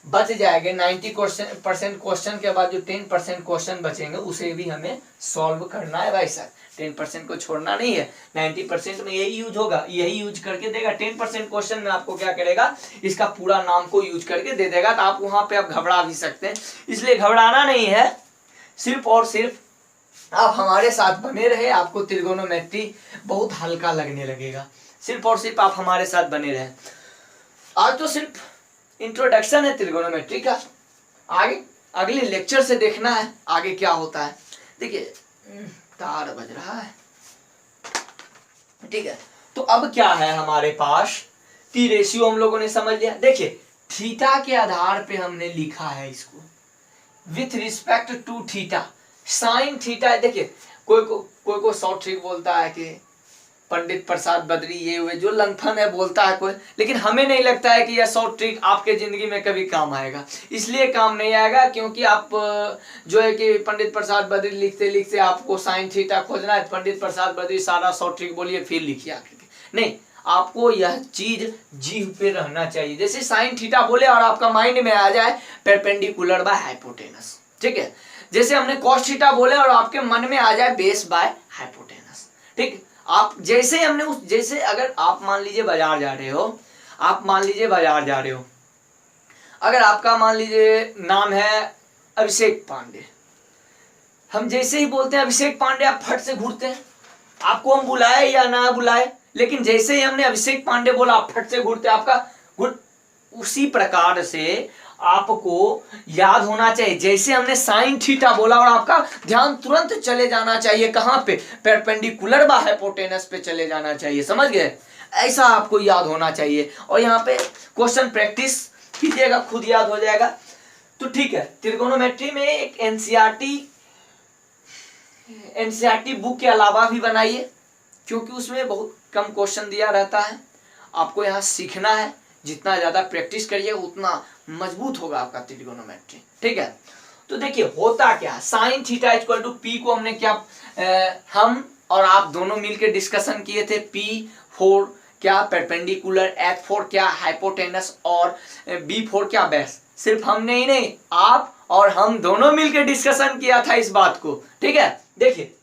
S1: बच जाएंगे, 90% क्वेश्चन के बाद जो 10% क्वेश्चन बचेंगे उसे भी हमें सॉल्व करना है भाई साहब। 10% को छोड़ना नहीं है, 90% में यही यूज होगा, यही यूज करके देगा। 10% क्वेश्चन में आपको क्या करेगा, इसका पूरा नाम को यूज करके दे देगा, तो आप वहां पे आप घबरा भी सकते हैं। इसलिए घबराना नहीं है, सिर्फ और सिर्फ आप हमारे साथ बने रहे, आपको त्रिकोणोमेट्री बहुत हल्का लगने लगेगा। सिर्फ और सिर्फ आप हमारे साथ बने रहे। आज तो सिर्फ इंट्रोडक्शन है त्रिकोणोमेट्री का, आगे अगले लेक्चर से देखना है आगे क्या होता है। देखिए तार बज रहा है, ठीक है। तो अब क्या है हमारे पास, टी रेशियो हम लोगों ने समझ लिया। देखिए थीटा के आधार पे हमने लिखा है इसको, with respect to theta sine theta. देखिए कोई शॉर्ट ट्रिक बोलता है कि पंडित प्रसाद बद्री ये हुए, जो लंथन है बोलता है कोई, लेकिन हमें नहीं लगता है कि यह शॉर्ट ट्रिक आपके जिंदगी में कभी काम आएगा। इसलिए काम नहीं आएगा क्योंकि आप जो है कि पंडित प्रसाद बद्री लिखते लिखते आपको साइन थीटा खोजना है, पंडित प्रसाद बद्री सारा शॉर्ट ट्रिक बोलिए फिर लिखिए आखिर। नहीं, आपको यह चीज जीव पे रहना चाहिए। जैसे साइन थीटा बोले और आपका माइंड में आ जाए परपेंडिकुलर बाय हाइपोटेनस, ठीक है। जैसे हमने कॉस थीटा बोले और आपके मन में आ जाए बेस बाय हाइपोटेनस, ठीक। आप जैसे हमने जैसे अगर आप मान लीजिए बाजार जा रहे हो, अगर आपका मान लीजिए नाम है अभिषेक पांडे, हम जैसे ही बोलते हैं अभिषेक पांडे आप फट से घूरते हैं, आपको हम बुलाए या ना बुलाए, लेकिन जैसे ही हमने अभिषेक पांडे बोला आप फट से घूरते, आपका उसी प्रकार से आपको याद होना चाहिए। जैसे हमने साइन थीटा बोला और आपका ध्यान तुरंत चले जाना चाहिए कहां पे, परपेंडिकुलर बाय हाइपोटेनस पे चले जाना चाहिए, समझ गए। ऐसा आपको याद होना चाहिए और यहाँ पे क्वेश्चन प्रैक्टिस कीजिएगा, खुद याद हो जाएगा। तो ठीक है, त्रिकोणोमेट्री में एक एनसीईआरटी बुक के अलावा भी बनाइए, क्योंकि उसमें बहुत कम क्वेश्चन दिया रहता है। आपको यहाँ सीखना है, जितना ज्यादा प्रैक्टिस करिए उतना मजबूत होगा आपका त्रिकोणोमेट्री, ठीक है। तो देखिए होता क्या, sine theta equal to P को हमने क्या हम और आप दोनों मिलकर डिस्कशन किए थे। P4 क्या परपेंडिकुलर, H4 क्या हाइपोटेनस और B4 क्या बेस। सिर्फ हमने ही नहीं, आप और हम दोनों मिलकर डिस्कशन किया था इस बात को, ठीक है। देखिए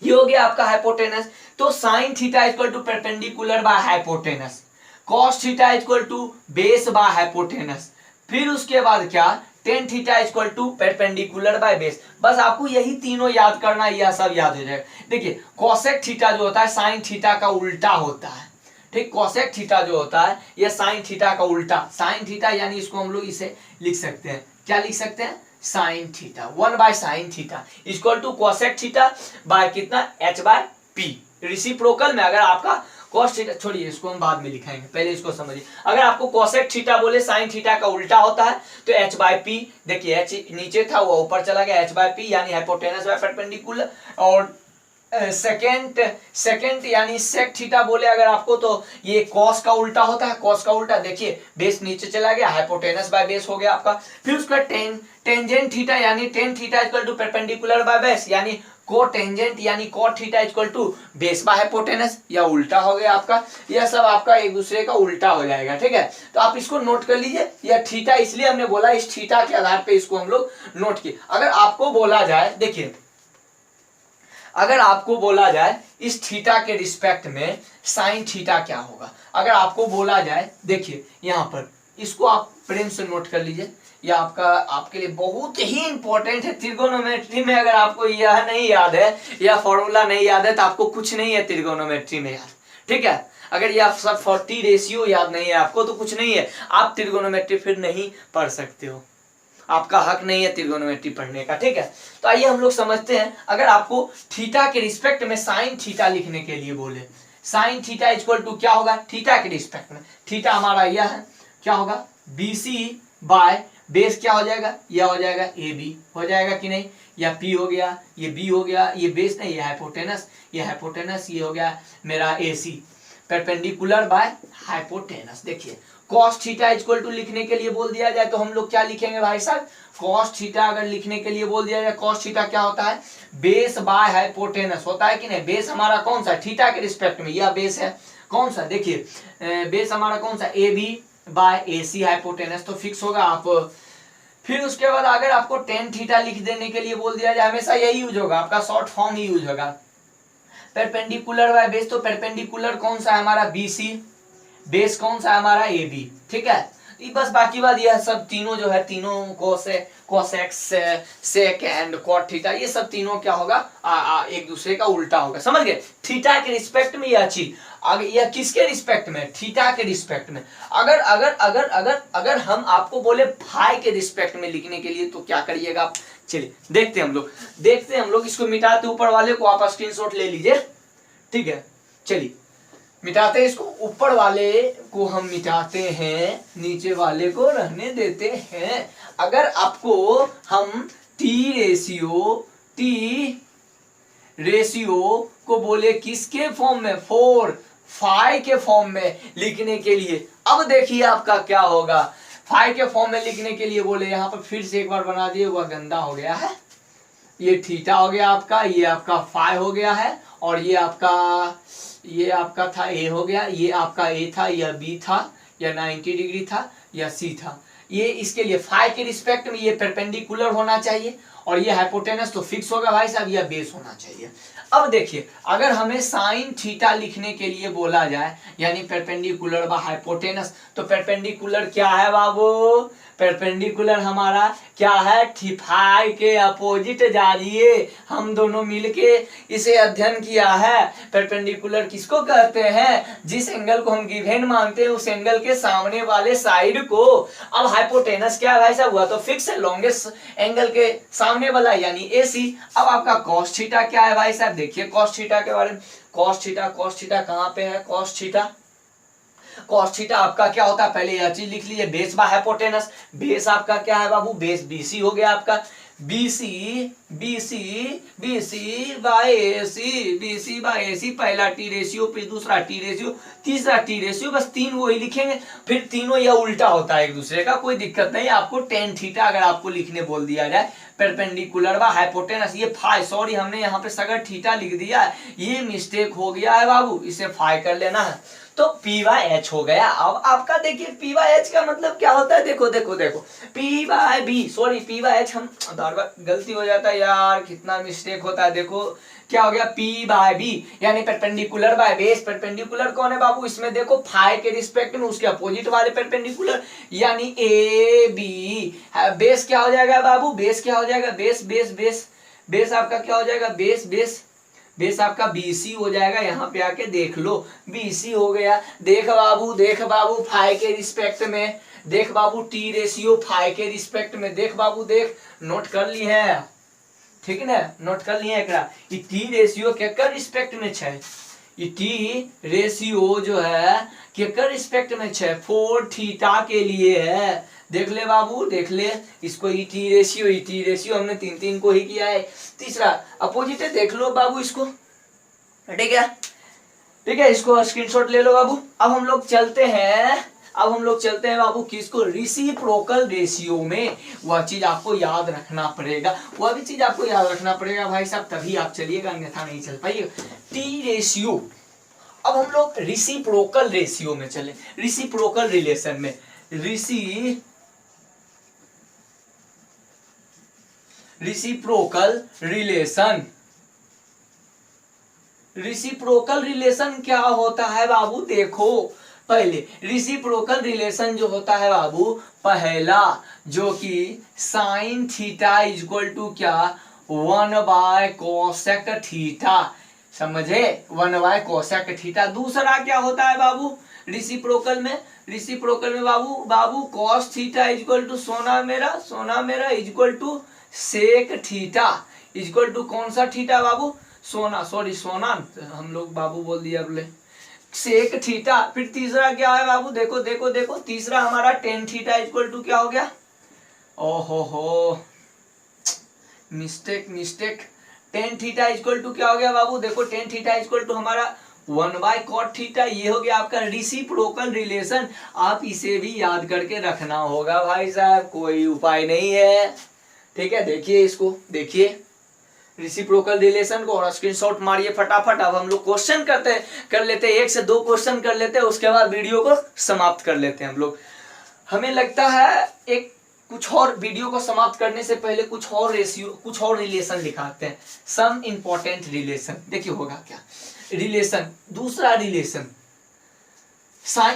S1: ये हो गया आपका हाइपोटेनस। तो sine theta equal to perpendicular by hypotenuse, cos theta equal to base by hypotenuse, फिर उसके बाद क्या tan theta equal to perpendicular by base. बस आपको यही तीनों याद करना है, यह सब याद हो जाएगा। देखिए कोसेक थीटा जो होता है साइन थीटा का उल्टा होता है, ठीक। कोसेक थीटा जो होता है यह साइन थीटा का उल्टा, साइन थीटा यानी इसको हम लोग इसे लिख सकते हैं, क्या लिख सकते हैं, sine theta, 1/sin theta equal to cosec theta by कितना, h/p। रेसिप्रोकल में अगर आपका cos थीटा, छोड़िए इसको हम बाद में लिखाएंगे, पहले इसको समझिए। अगर आपको कोसेक थीटा बोले साइन थीटा का उल्टा होता है तो h/p, देखिए h नीचे था वो ऊपर चला गया, h/p यानी हाइपोटेनस बाय परपेंडिकुलर। और सेकेंड यानी सेक थीटा बोले अगर आपको तो ये कॉस का उल्टा होता है, कॉस का उल्टा देखिए बेस नीचे चला गया, हाइपोटेनस बाय बेस हो गया आपका। फिर उसका टेंजेंट थीटा यानी tan theta equal to perpendicular by base यानी को टेंजेंट यानी cot theta equal to base by hypotenuse, या उल्टा हो गया आपका। यह सब आपका एक दूसरे का उल्टा हो जाएगा, ठीक है। तो आप इसको नोट कर लीजिए, यह थीटा इसलिए हमने बोला इस थीटा के आधार पे इसको हम लोग नोट किए। अगर आपको बोला जाए, देखिए अगर आपको बोला जाए इस थीटा के रिस्पेक्ट में साइन थीटा क्या होगा, अगर आपको बोला जाए, देखिए यहाँ पर इसको आप प्रेम से नोट कर लीजिए, यह आपका आपके लिए बहुत ही इंपॉर्टेंट है। त्रिगोनोमेट्री में अगर आपको यह नहीं याद है, यह फॉर्मूला नहीं याद है तो आपको कुछ नहीं है त्रिगोनोमेट्री में यार, ठीक है। अगर यह सब 40 रेशियो याद नहीं है आपको तो कुछ नहीं है, आप त्रिगोनोमेट्री फिर नहीं पढ़ सकते हो, आपका हक नहीं है त्रिगोनोमेट्री पढ़ने का, ठीक है। तो आइए हम लोग समझते हैं, अगर आपको थीटा के रिस्पेक्ट में साइन थीटा लिखने के लिए बोले, साइन थीटा इक्वल टू क्या होगा, थीटा के रिस्पेक्ट में थीटा हमारा यह है, क्या होगा, BC बाय बेस क्या हो जाएगा, यह हो जाएगा AB, हो जाएगा कि नहीं, या P हो गया, ये B हो गया, ये बेस नहीं, ये हाइपोटेनस, ये हो गया मेरा AC, परपेंडिकुलर बाय हाइपोटेनस। देखिए cos थीटा इक्वल टू लिखने के लिए बोल दिया जाए तो हम लोग क्या लिखेंगे भाई साहब, cos थीटा अगर लिखने के लिए बोल दिया जाए, cos थीटा क्या होता है, बेस बाय हाइपोटेनस होता है कि नहीं। बेस हमारा कौन सा, थीटा के रिस्पेक्ट में यह बेस है, कौन सा, देखिए बेस हमारा कौन सा, AB बाय AC हाइपोटेनस, तो फिक्स होगा आप। फिर उसके बाद अगर आपको टेन थीटा लिख देने के लिए बोल दिया जाए, हमेशा यही यूज होगा, आपका शॉर्ट फॉर्म ही यूज होगा, परपेंडिकुलर बाय बेस, तो परपेंडिकुलर कौन सा है हमारा BC, बेस कौन सा है हमारा AB, ठीक है। बस बाकी बात यह सब तीनों जो है, तीनों cosec sec and cot theta, ये सब तीनों क्या होगा, एक दूसरे का उल्टा होगा, समझ गए। थीटा के रिस्पेक्ट में यह चीज, यह किसके रिस्पेक्ट में, थीटा के रिस्पेक्ट में। अगर अगर अगर अगर अगर हम आपको बोले फाई के रिस्पेक्ट में लिखने के लिए तो क्या करिएगा आप, चलिए देखते हैं हम लोग इसको मिटाते, ऊपर वाले को आप स्क्रीनशॉट ले लीजिए, ठीक है। चलिए मिटाते हैं इसको, ऊपर वाले को हम मिटाते हैं, नीचे वाले को रहने देते हैं। अगर आपको हम टी रेशियो को बोले किसके फॉर्म में, 4 के फॉर्म में लिखने के लिए, अब देखिए आपका क्या होगा, 5 के फॉर्म में लिखने के लिए बोले, यहाँ पर फिर से एक बार बना दिए, वह गंदा हो गया है, ये थीटा हो गया आपका, ये आपका 5 हो गया है, और ये आपका था A हो गया, ये आपका A था, यह B था, यह 90 डिग्री था, यह C था। ये इसके लिए 5 के रिस्पेक्ट में ये परपेंडिकुलर होना चाहिए, और ये हाइपोटेनस तो फिक्स होगा भाई साहब, यह बेस होना चाहिए। अब देखिए अगर हमें साइन थीटा लिखने के लिए बोला जाए, यानी परपेंडिकुलर बाय हाइपोटेनस, तो परपेंडिकुलर क्या है बाबू, परपेंडिकुलर हमारा क्या है, फाई के अपोजिट जा रही, हम दोनों मिलके इसे अध्ययन किया है। परपेंडिकुलर किसको कहते हैं, जिस एंगल को हम गिवन मानते हैं उस एंगल के सामने वाले साइड को। अब हाइपोटेनस क्या है भाई साहब, हुआ तो फिक्स है, लॉन्गेस्ट एंगल के सामने वाला यानी AC। अब आपका cos थीटा क्या है भाई साहब, देखिए cos थीटा के बारे में, cos थीटा कहाँ पे है, cos थीटा आपका क्या होता है, पहले यह चीज लिख लीजिए, बेस बाय हाइपोटेनस, बेस आपका क्या है बाबू, बेस BC हो गया आपका, BC बाय AC, पहला टी रेशियो, फिर दूसरा टी रेशियो, तीसरा टी रेशियो, बस 3 वही लिखेंगे, फिर तीनों यह उल्टा होता है एक दूसरे का, कोई दिक्कत नहीं। आपको टेन थीटा अगर आपको लिखने बोल दिया जाए, परपेंडिकुलर बाय हाइपोटेनस, ये फाई, सॉरी हमने यहाँ पे सगर थीटा लिख दिया है, ये मिस्टेक हो गया है बाबू, इसे फाई कर लेना है, तो P/H हो गया। अब आपका देखिए P/H का मतलब क्या होता है, देखो P/B, सॉरी P/H, हम बार बार गलती हो जाता है यार, कितना मिस्टेक होता है, देखो क्या हो गया, P/B यानी परपेंडिकुलर बाय बेस। परपेंडिकुलर कौन है बाबू, इसमें देखो फाई के रिस्पेक्ट में उसके अपोजिट वाले परपेंडिकुलर यानी AB। बेस क्या हो जाएगा बाबू, बेस क्या हो जाएगा, बेस आपका क्या हो जाएगा, बेस आपका BC हो जाएगा। यहाँ पे आके देख लो BC हो गया। देख बाबू फाई के रिस्पेक्ट में, देख बाबू टी रेशियो फाई के रिस्पेक्ट में, देख बाबू देख, नोट कर ली है, ठीक है ना, नोट कर लिए एकरा। ये टी रेशियो केकर रिस्पेक्ट में छै, ये टी रेशियो जो है केकर रिस्पेक्ट में छै, 4 थीटा के लिए है। देख ले बाबू देख ले, इसको ई टी रेशियो हमने 3 को ही किया है। तीसरा अपोजिट है, देख लो बाबू इसको, ठीक है, ठीक है, इसको स्क्रीनशॉट ले लो बाबू। अब हम लोग चलते हैं बाबू किसको, रेसिप्रोकल रेशियो में। वह चीज आपको याद रखना पड़ेगा, वह भी चीज आपको याद रखना पड़ेगा भाई साहब, तभी आप चलिएगा, अन्यथा नहीं चल पाइएगा। टी रेशियो, अब हम लोग रेसिप्रोकल रेशियो में चले, रेसिप्रोकल रिलेशन में, रेसिप्रोकल रिलेशन क्या होता है बाबू, देखो पहले रेसिप्रोकल रिलेशन जो होता है बाबू, पहला जो कि साइन थीटा इक्वल टू क्या, 1/कोसेक थीटा, समझे, 1/कोसेक थीटा। दूसरा क्या होता है बाबू रेसिप्रोकल में बाबू कॉस थीटा इक्वल टू सोना मेरा equal to sec theta equal to कौन सा थीटा बाबू, सोना हम लोग बाबू बोल दिया बोले, सेक थीटा। फिर तीसरा क्या है बाबू, देखो तीसरा हमारा टेन थीटा इक्वल टू क्या हो गया, ओहो mistake, tan theta equal to क्या हो गया बाबू, देखो टेन थीटा इक्वल टू हमारा 1/cot थीटा। ये हो गया आपका रेसिप्रोकल रिलेशन। आप इसे भी याद करके रखना होगा भाई साहब, कोई उपाय नहीं है, ठीक है। देखिए इसको, देखिए रेसिप्रोकल रिलेशन को, और स्क्रीनशॉट मारिए फटाफट। अब हम लोग क्वेश्चन कर लेते हैं, 1 से 2 क्वेश्चन कर लेते हैं, उसके बाद वीडियो को समाप्त कर लेते हैं हम लोग। हमें लगता है एक कुछ और वीडियो को समाप्त करने से पहले कुछ और रिलेशन लिखाते हैं, सम इंपॉर्टेंट रिलेशन। देखिए होगा क्या रिलेशन, दूसरा रिलेशन,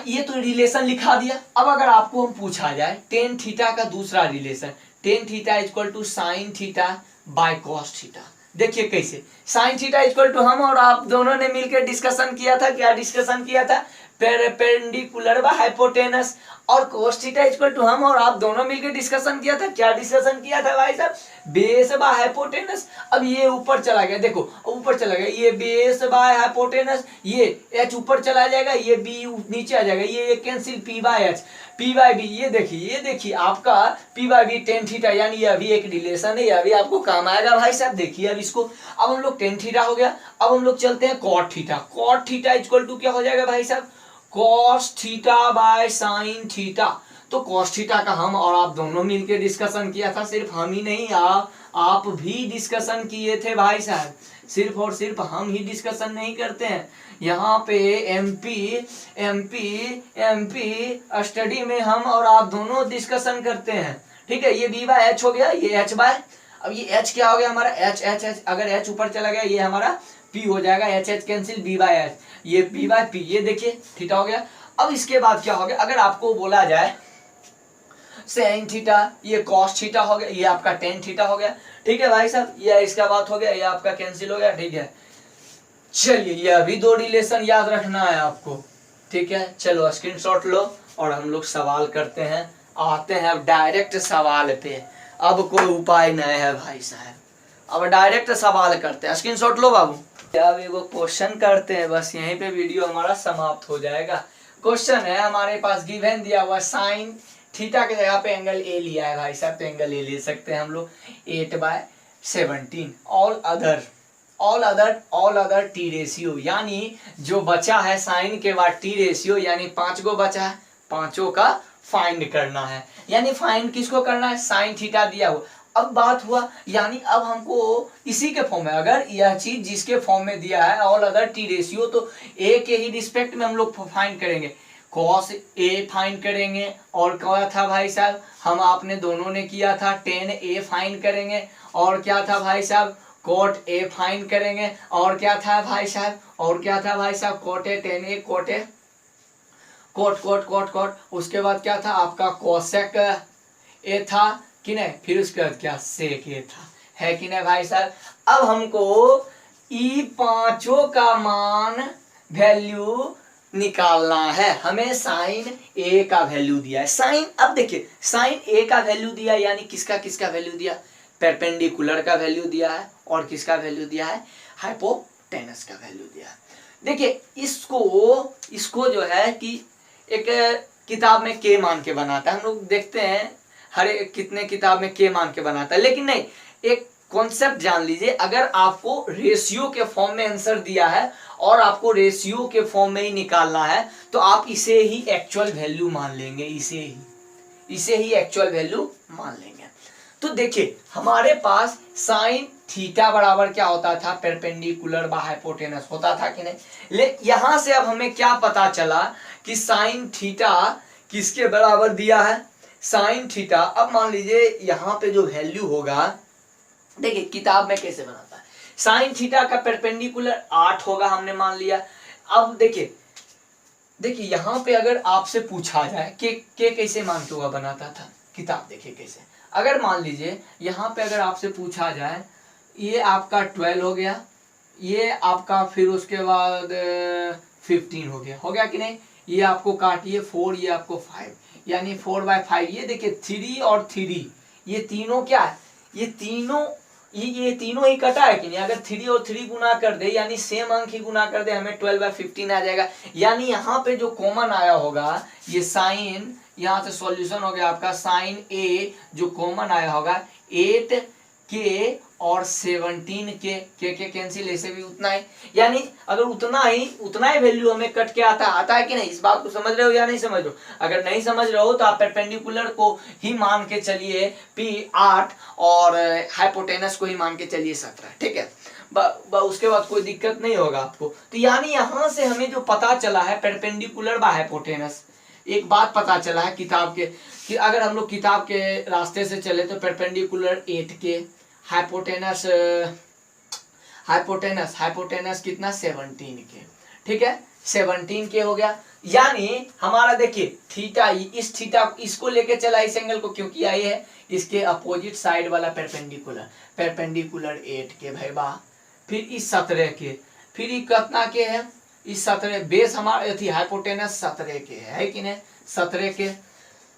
S1: ये तो रिलेशन लिखा दिया। अब अगर आपको हम पूछा जाए टेन थीटा का दूसरा relation, tan theta equal to sine theta by cos theta. देखिए कैसे, साइन थीटा इक्वल टू हम और आप दोनों ने मिलकर डिस्कशन किया था, क्या डिस्कशन किया था, पेरपेंडिकुलर व हाइपोटेनस। और कोस थीटा इक्वल टू हम और आप दोनों मिलकर डिस्कशन किया था, क्या डिस्कशन किया था भाई साहब, बेस व हाइपोटेनस। अब ये ऊपर चला गया, देखो ऊपर चला गया, ये बेस बाय हाइपोटेनस, ये एच ऊपर चला जाएगा, ये बी नीचे आ जाएगा, ये cancel P by H, P by B. ये देखिए आपका P by B tan theta, यानी ये अभी एक रिलेशन है, ये अभी आपको काम आएगा भाई साहब। देखिए अब इसको, अब हम लोग टेन थीटा हो गया, अब हम लोग चलते हैं cot theta. Cot theta equal to क्या हो जाएगा भाई साहब, cos theta by sine theta. तो कॉस थीटा का हम और आप दोनों मिलकर डिस्कशन किया था, सिर्फ हम ही नहीं आप भी डिस्कशन किए थे भाई साहब, सिर्फ और सिर्फ हम ही डिस्कशन नहीं करते हैं। यहाँ पे एमपी स्टडी में हम और आप दोनों डिस्कशन करते हैं, ठीक है। ये बी बाय एच हो गया, ये एच बाय, अब ये एच क्या हो गया हमारा, एच, अगर एच ऊपर चला गया ये हमारा पी हो जाएगा, H cancel, B by H, ये बी बाय पी, ये देखिए थीटा हो गया। अब इसके बाद क्या हो गया, अगर आपको बोला जाए साइन थीटा, ये कॉस थीटा हो गया, ये आपका टेन थीटा हो गया, ठीक है भाई साहब। ये इसका बात हो गया, ये आपका कैंसिल हो गया, ठीक है। चलिए ये अभी 2 रिलेशन याद रखना है आपको, ठीक है। चलो स्क्रीनशॉट लो और हम लोग सवाल करते हैं, आते हैं अब डायरेक्ट सवाल पे। अब कोई उपाय नहीं है भाई साहब, अब डायरेक्ट सवाल करते हैं। स्क्रीनशॉट लो बाबू। अब एगो क्वेश्चन करते हैं, बस यहीं पे वीडियो हमारा समाप्त हो जाएगा। क्वेश्चन है हमारे पास, गिवन दिया हुआ साइन थीटा के जगह पे एंगल ए लिया है भाई साहब, तो एंगल ए ले सकते हैं हम लोग 8/17। ऑल अदर टी रेशियो, यानी जो बचा है साइन के बाद टी रेशियो, यानी 5 गो बचा है, पांचों का फाइंड करना है। यानी फाइंड किसको करना है, साइन थीटा दिया हुआ। अब बात हुआ, यानी अब हमको इसी के फॉर्म में, अगर यह चीज जिसके फॉर्म में दिया है ऑल अदर टी रेशियो, तो ए के ही रिस्पेक्ट में हम लोग फाइंड करेंगे, कॉस ए फाइंड करेंगे, और क्या था भाई साहब, हम आपने दोनों ने किया था टेन ए फाइंड करेंगे, और क्या था भाई साहब, कोट ए फाइंड करेंगे, और क्या था भाई साहब, cot A, tan A, cot A, cot. उसके बाद क्या था आपका कोसेक ए था कि नहीं, फिर उसके बाद क्या सेक ए था, है कि नहीं भाई साहब। अब हमको ई पांचों का मान वैल्यू निकालना है। हमें साइन ए का वैल्यू दिया है। साइन, अब देखिए साइन ए का वैल्यू दिया यानी किसका किसका वैल्यू दिया, परपेंडिकुलर का वैल्यू दिया है और किसका वैल्यू दिया है, हाइपोटेनस का वैल्यू दिया है। देखिए इसको जो है कि एक किताब में के मान के बनाता है, हम लोग देखते हैं हर एक कितने किताब में के मान के बनाता है, लेकिन नहीं, एक कॉन्सेप्ट जान लीजिए, अगर आपको रेशियो के फॉर्म में आंसर दिया है और आपको रेशियो के फॉर्म में ही निकालना है तो आप इसे ही एक्चुअल वैल्यू मान लेंगे, इसे ही एक्चुअल वैल्यू मान लेंगे। तो देखिए हमारे पास साइन थीटा बराबर क्या होता था, परपेंडिकुलर बाय हाइपोटेनस होता था कि नहीं। ले यहां से अब हमें क्या पता चला कि साइन थीटा किसके बराबर दिया है, साइन थीटा। अब मान लीजिए यहां पे जो वैल्यू होगा, देखिए किताब में कैसे बनाता है, साइन थीटा का परपेंडिकुलर 8 होगा, हमने मान लिया। अब देखिए यहां पे अगर आपसे पूछा जाए कि कैसे मान के हुआ बनाता था, किताब देखिए कैसे, अगर मान लीजिए यहाँ पे अगर आपसे पूछा जाए ये आपका 12 हो गया, ये आपका फिर उसके बाद 15 हो गया कि नहीं, ये आपको काटिए 4, ये आपको 5, यानी 4/5। ये देखिए 3 और 3 ये तीनों क्या है, ये तीनों ही कटा है कि नहीं। अगर 3 और 3 गुना कर दे यानी सेम अंक ही गुना कर दे, हमें 12/15 आ जाएगा। यानी यहाँ पे जो कॉमन आया होगा ये साइन, यहाँ से सॉल्यूशन हो गया आपका साइन ए, जो कॉमन आया होगा 8k और 17k कैंसिल, ऐसे भी उतना ही, यानी अगर उतना ही वैल्यू हमें कट के आता है कि नहीं। इस बात को समझ रहे हो या नहीं समझ रहे हो? अगर नहीं समझ रहे हो तो आप परपेंडिकुलर को ही मान के चलिए P8 और हाइपोटेनस को ही मान के चलिए 17, ठीक है। उसके बाद कोई दिक्कत नहीं होगा आपको। तो यानी यहां से हमें जो पता चला है परपेंडिकुलर बाय हाइपोटेनस, एक बात पता चला है किताब के कि अगर हम लोग किताब के रास्ते से चले तो परपेंडिकुलर 8k, हाइपोटेनस कितना 17k, ठीक है 17k हो गया। यानी हमारा देखिए थीटा, इस थीटा इसको लेके चला इस एंगल को, क्योंकि ये है इसके अपोजिट साइड वाला परपेंडिकुलर 8k भाई बा, फिर इस 17 के, फिर ये कितना के है, इस 17 बेस हमारा थी हाइपोटेनस 17 के है कि नहीं, 17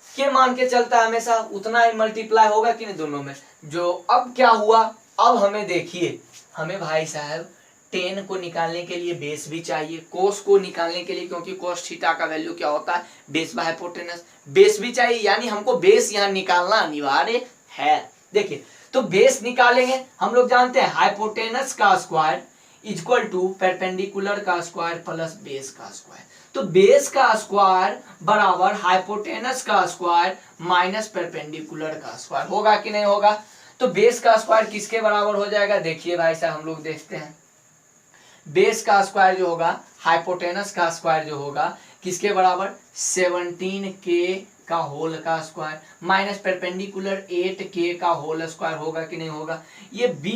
S1: के मान के चलता है हमेशा, उतना ही मल्टीप्लाई होगा कि नहीं दोनों में। जो अब क्या हुआ, अब हमें देखिए, हमें भाई साहब टेन को निकालने के लिए बेस भी चाहिए, कोस को निकालने के लिए, क्योंकि कोस थीटा का वैल्यू क्या होता है, बेस बाय हाइपोटेनस, बेस भी चाहिए, यानी हमको बेस यहाँ निकालना अनिवार्य है। देखिए तो बेस निकालेंगे, हम लोग जानते हैं हाइपोटेनस का स्क्वायर इक्वल टू परपेंडिकुलर का स्क्वायर प्लस बेस का स्क्वायर। तो बेस का स्क्वायर बराबर हाइपोटेनस का स्क्वायर माइनस परपेंडिकुलर का स्क्वायर, होगा कि नहीं होगा। तो बेस का स्क्वायर किसके बराबर हो जाएगा, देखिए भाई साहब हम लोग देखते हैं, बेस का स्क्वायर जो होगा, हाइपोटेनस का स्क्वायर जो होगा किसके बराबर, 17k का होल का स्क्वायर माइनस परपेंडिकुलर 8k का होल स्क्वायर, होगा कि नहीं होगा। ये b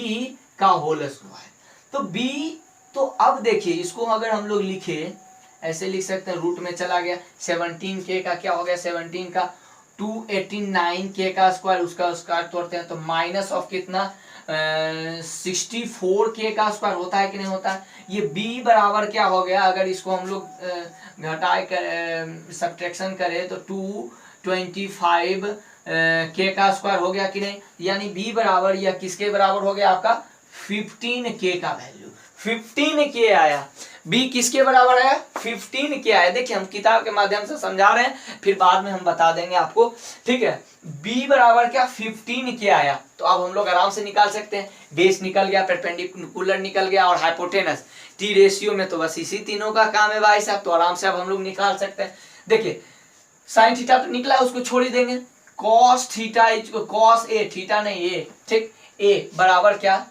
S1: का होल स्क्वायर, तो b, तो अब देखिए इसको अगर हम लोग लिखे, ऐसे लिख सकते हैं, रूट में चला गया, 17k का क्या हो गया, 17 का 289k का स्क्वायर, उसका स्क्वायर तोड़ते हैं तो माइनस ऑफ कितना 64k का स्क्वायर होता है कि नहीं होता है। ये b बराबर क्या हो गया, अगर इसको हम लोग घटाए सब्ट्रैक्शन करें तो 225k का स्क्वायर हो गया कि नहीं, यानी b बराबर या किसके बराबर हो गया आपका 15k का वैल्यू, 15k आया। b किसके बराबर है, 15k आया। देखिए हम किताब के माध्यम से समझा रहे हैं, फिर बाद में हम बता देंगे आपको, ठीक है। b बराबर क्या 15k आया, तो अब हम लोग आराम से निकाल सकते हैं, बेस निकल गया, परपेंडिकुलर निकल गया और हाइपोटेनस, टी रेशियो में तो बस इसी तीनों का काम है भाई साहब, तो आराम से अब हम लोग निकाल सकते हैं। देखिए साइन थीटा तो निकला, उसको छोड़ ही देंगे, cos theta cos A, theta नहीं ए, ठीक, ए बराबर क्या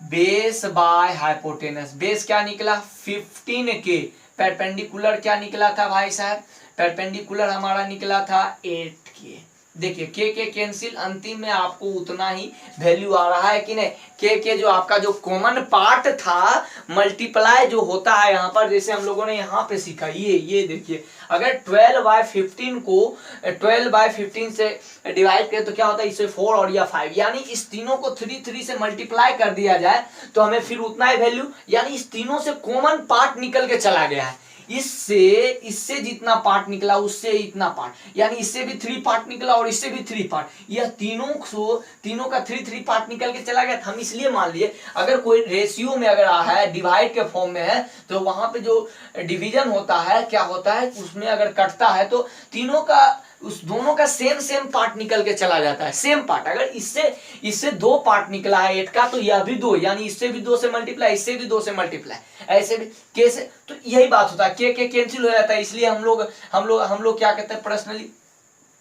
S1: बेस बाय हाइपोटेनस, बेस क्या निकला 15k, परपेंडिकुलर क्या निकला था भाई साहब, परपेंडिकुलर हमारा निकला था 8k, देखिए के कैंसिल, अंतिम में आपको उतना ही वैल्यू आ रहा है कि नहीं। के जो आपका जो कॉमन पार्ट था मल्टीप्लाई जो होता है यहाँ पर, जैसे हम लोगों ने यहाँ पे सीखा, ये देखिए अगर 12/15 को 12/15 से डिवाइड करें तो क्या होता है, इससे 4 और या 5, यानी इस तीनों को 3 से मल्टीप्लाई कर दिया जाए तो हमें फिर उतना ही वैल्यू, यानी इस तीनों से कॉमन पार्ट निकल के चला गया है। इससे जितना पार्ट निकला उससे इतना पार्ट, यानी इससे भी 3 पार्ट निकला और इससे भी 3 पार्ट, यह तीनों का 3 पार्ट निकल के चला गया। हम इसलिए मान लिए अगर कोई रेशियो में अगर आ है, डिवाइड के फॉर्म में है, तो वहां पे जो डिवीजन होता है क्या होता है, उसमें अगर कटता है तो तीनों का, उस दोनों का सेम पार्ट निकल के चला जाता है, सेम पार्ट। अगर इससे 2 पार्ट निकला है 8 का, तो यह भी 2, यानी इससे भी 2 से मल्टीप्लाई, इससे भी 2 से मल्टीप्लाई, ऐसे भी कैसे, तो यही बात होता है, के कैंसिल हो जाता है। इसलिए हम लोग क्या कहते हैं पर्सनली,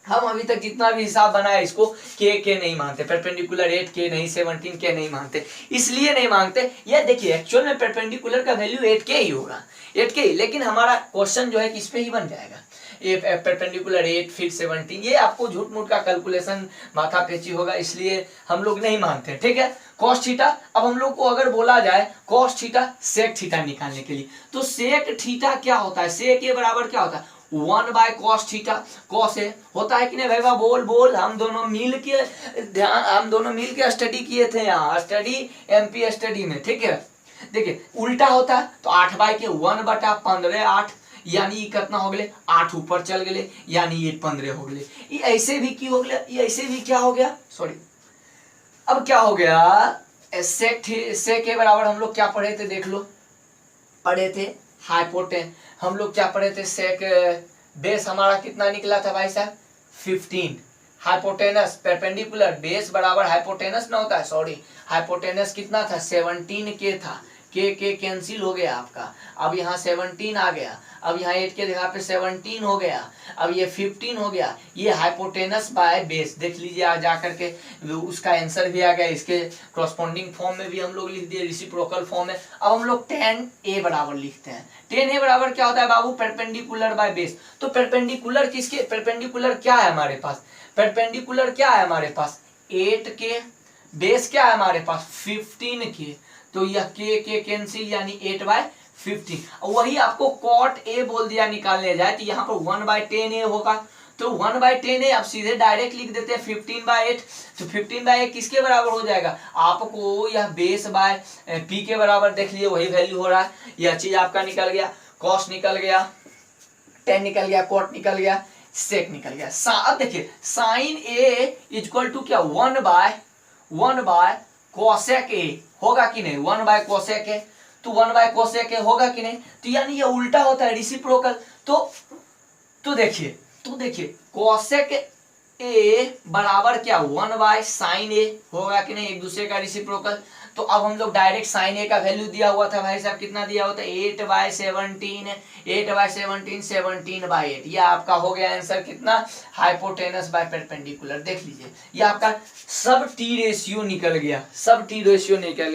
S1: हम अभी तक जितना भी हिसाब बनाया इसको के नहीं मानते, परपेंडिकुलर 8 के नहीं, 17 के नहीं मानते। इसलिए नहीं मानते, ये देखिए एक्चुअल में परपेंडिकुलर का वैल्यू 8 के ही होगा, 8 के ही, लेकिन हमारा क्वेश्चन जो है किस पे ही बन जाएगा, ये परपेंडिकुलर 8 फिर 17, ये आपको झूठ मूठ का कैलकुलेशन माथा पेची होगा, इसलिए हम लोग नहीं मानते। ठीक है, कॉस थीटा, अब हम लोग को अगर बोला जाए कॉस थीटा सेक थीटा निकालने के लिए, तो सेक थीटा क्या होता है, सेक के बराबर क्या होता है 1/cos थीटा, कॉस है होता है कि नहीं भाई, बोल हम दोनों मिल के स्टडी किए थे यहाँ, स्टडी MP स्टडी में। ठीक है, देखिए उल्टा होता है तो 8/1/15 8, यानी कितना हो गए 8 ऊपर चल गए, यानी ये 15 हो गए। ये ऐसे भी की हो गया, ये ऐसे भी क्या हो गया, सॉरी, अब क्या हो गया, सेक के बराबर हम लोग क्या पढ़े थे, देख लो, पढ़े थे हाइपोटेन, हम लोग क्या पढ़े थे, सेक बेस हमारा कितना निकला था भाई साहब 15, हाइपोटेनस परपेंडिकुलर बेस बराबर हाइपोटेनस ना होता है, सॉरी हाइपोटेनस कितना था 17 के था, के कैंसिल हो गया आपका, अब यहाँ 17 आ गया, अब यहाँ 8 के जगह पे 17 हो गया, अब ये 15 हो गया, ये हाइपोटेनस बाय बेस देख लीजिए, आ जा करके उसका आंसर भी आ गया, इसके कॉरस्पॉन्डिंग फॉर्म में भी हम लोग लिख दिए, रेसिप्रोकल फॉर्म में। अब हम लोग 10a बराबर लिखते हैं, 10a बराबर क्या होता है बाबू, परपेंडिकुलर बाय बेस। तो परपेंडिकुलर किसके, परपेंडिकुलर क्या है हमारे पास, परपेंडिकुलर क्या है हमारे पास 8 के, बेस क्या है हमारे पास 15 के, तो यह के कैंसिल, यानी 8/15। वही आपको कॉट ए बोल दिया निकालने जाए तो यहाँ पर 1/10a होगा, तो 1/10a आप सीधे डायरेक्ट लिख देते हैं 15/8, तो 15/8 किसके बराबर हो जाएगा, आपको यह बेस बाय पी के बराबर, देख लिए वही वैल्यू हो रहा है, यह चीज आपका निकल गया, कॉस निकल गया, 10 निकल गया, कॉट निकल गया, सेक निकल गया। अब देखिए साइन ए इक्वल टू क्या 1/cosec ए होगा कि नहीं, 1/cosec ए, तो 1/cosec ए होगा कि नहीं, तो यानी ये उल्टा होता है रेसिप्रोकल। तो देखिए cosec ए बराबर क्या 1/sin ए होगा कि नहीं, एक दूसरे का रेसिप्रोकल। तो अब हम लोग डायरेक्ट साइन ए का वैल्यू दिया हुआ था भाई साहब, कितना दिया हुआ था 8/17, 17/8, ये आपका हो गया आंसर कितना, हाइपोटेनस बाय परपेंडिकुलर। देख लीजिए ये आपका सब टी रेशियो निकल गया,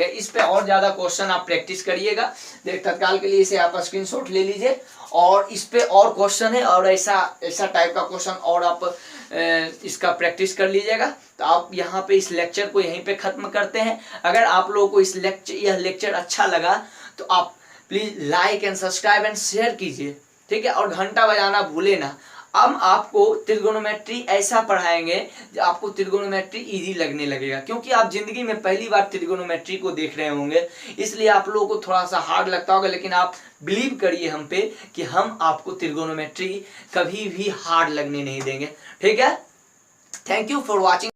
S1: इस पे और ज्यादा क्वेश्चन आप प्रैक्टिस करिएगा, तत्काल के लिए इसे आप स्क्रीनशॉट ले लीजिए, और इस पे और क्वेश्चन है, और ऐसा टाइप का क्वेश्चन और आप इसका प्रैक्टिस कर लीजिएगा। तो आप यहाँ पे इस लेक्चर को यहीं पे खत्म करते हैं। अगर आप लोगों को यह लेक्चर अच्छा लगा तो आप please like and subscribe and share कीजिए, ठीक है, और घंटा बजाना भूले ना। हम आपको त्रिगोनोमेट्री ऐसा पढ़ाएंगे जो आपको त्रिगोनोमेट्री इजी लगने लगेगा, क्योंकि आप जिंदगी में पहली बार त्रिगोनोमेट्री को देख रहे होंगे, इसलिए आप लोगों को थोड़ा सा हार्ड लगता होगा, लेकिन आप बिलीव करिए हम पे कि हम आपको त्रिगोनोमेट्री कभी भी हार्ड लगने नहीं देंगे। ठीक है, थैंक यू फॉर वॉचिंग।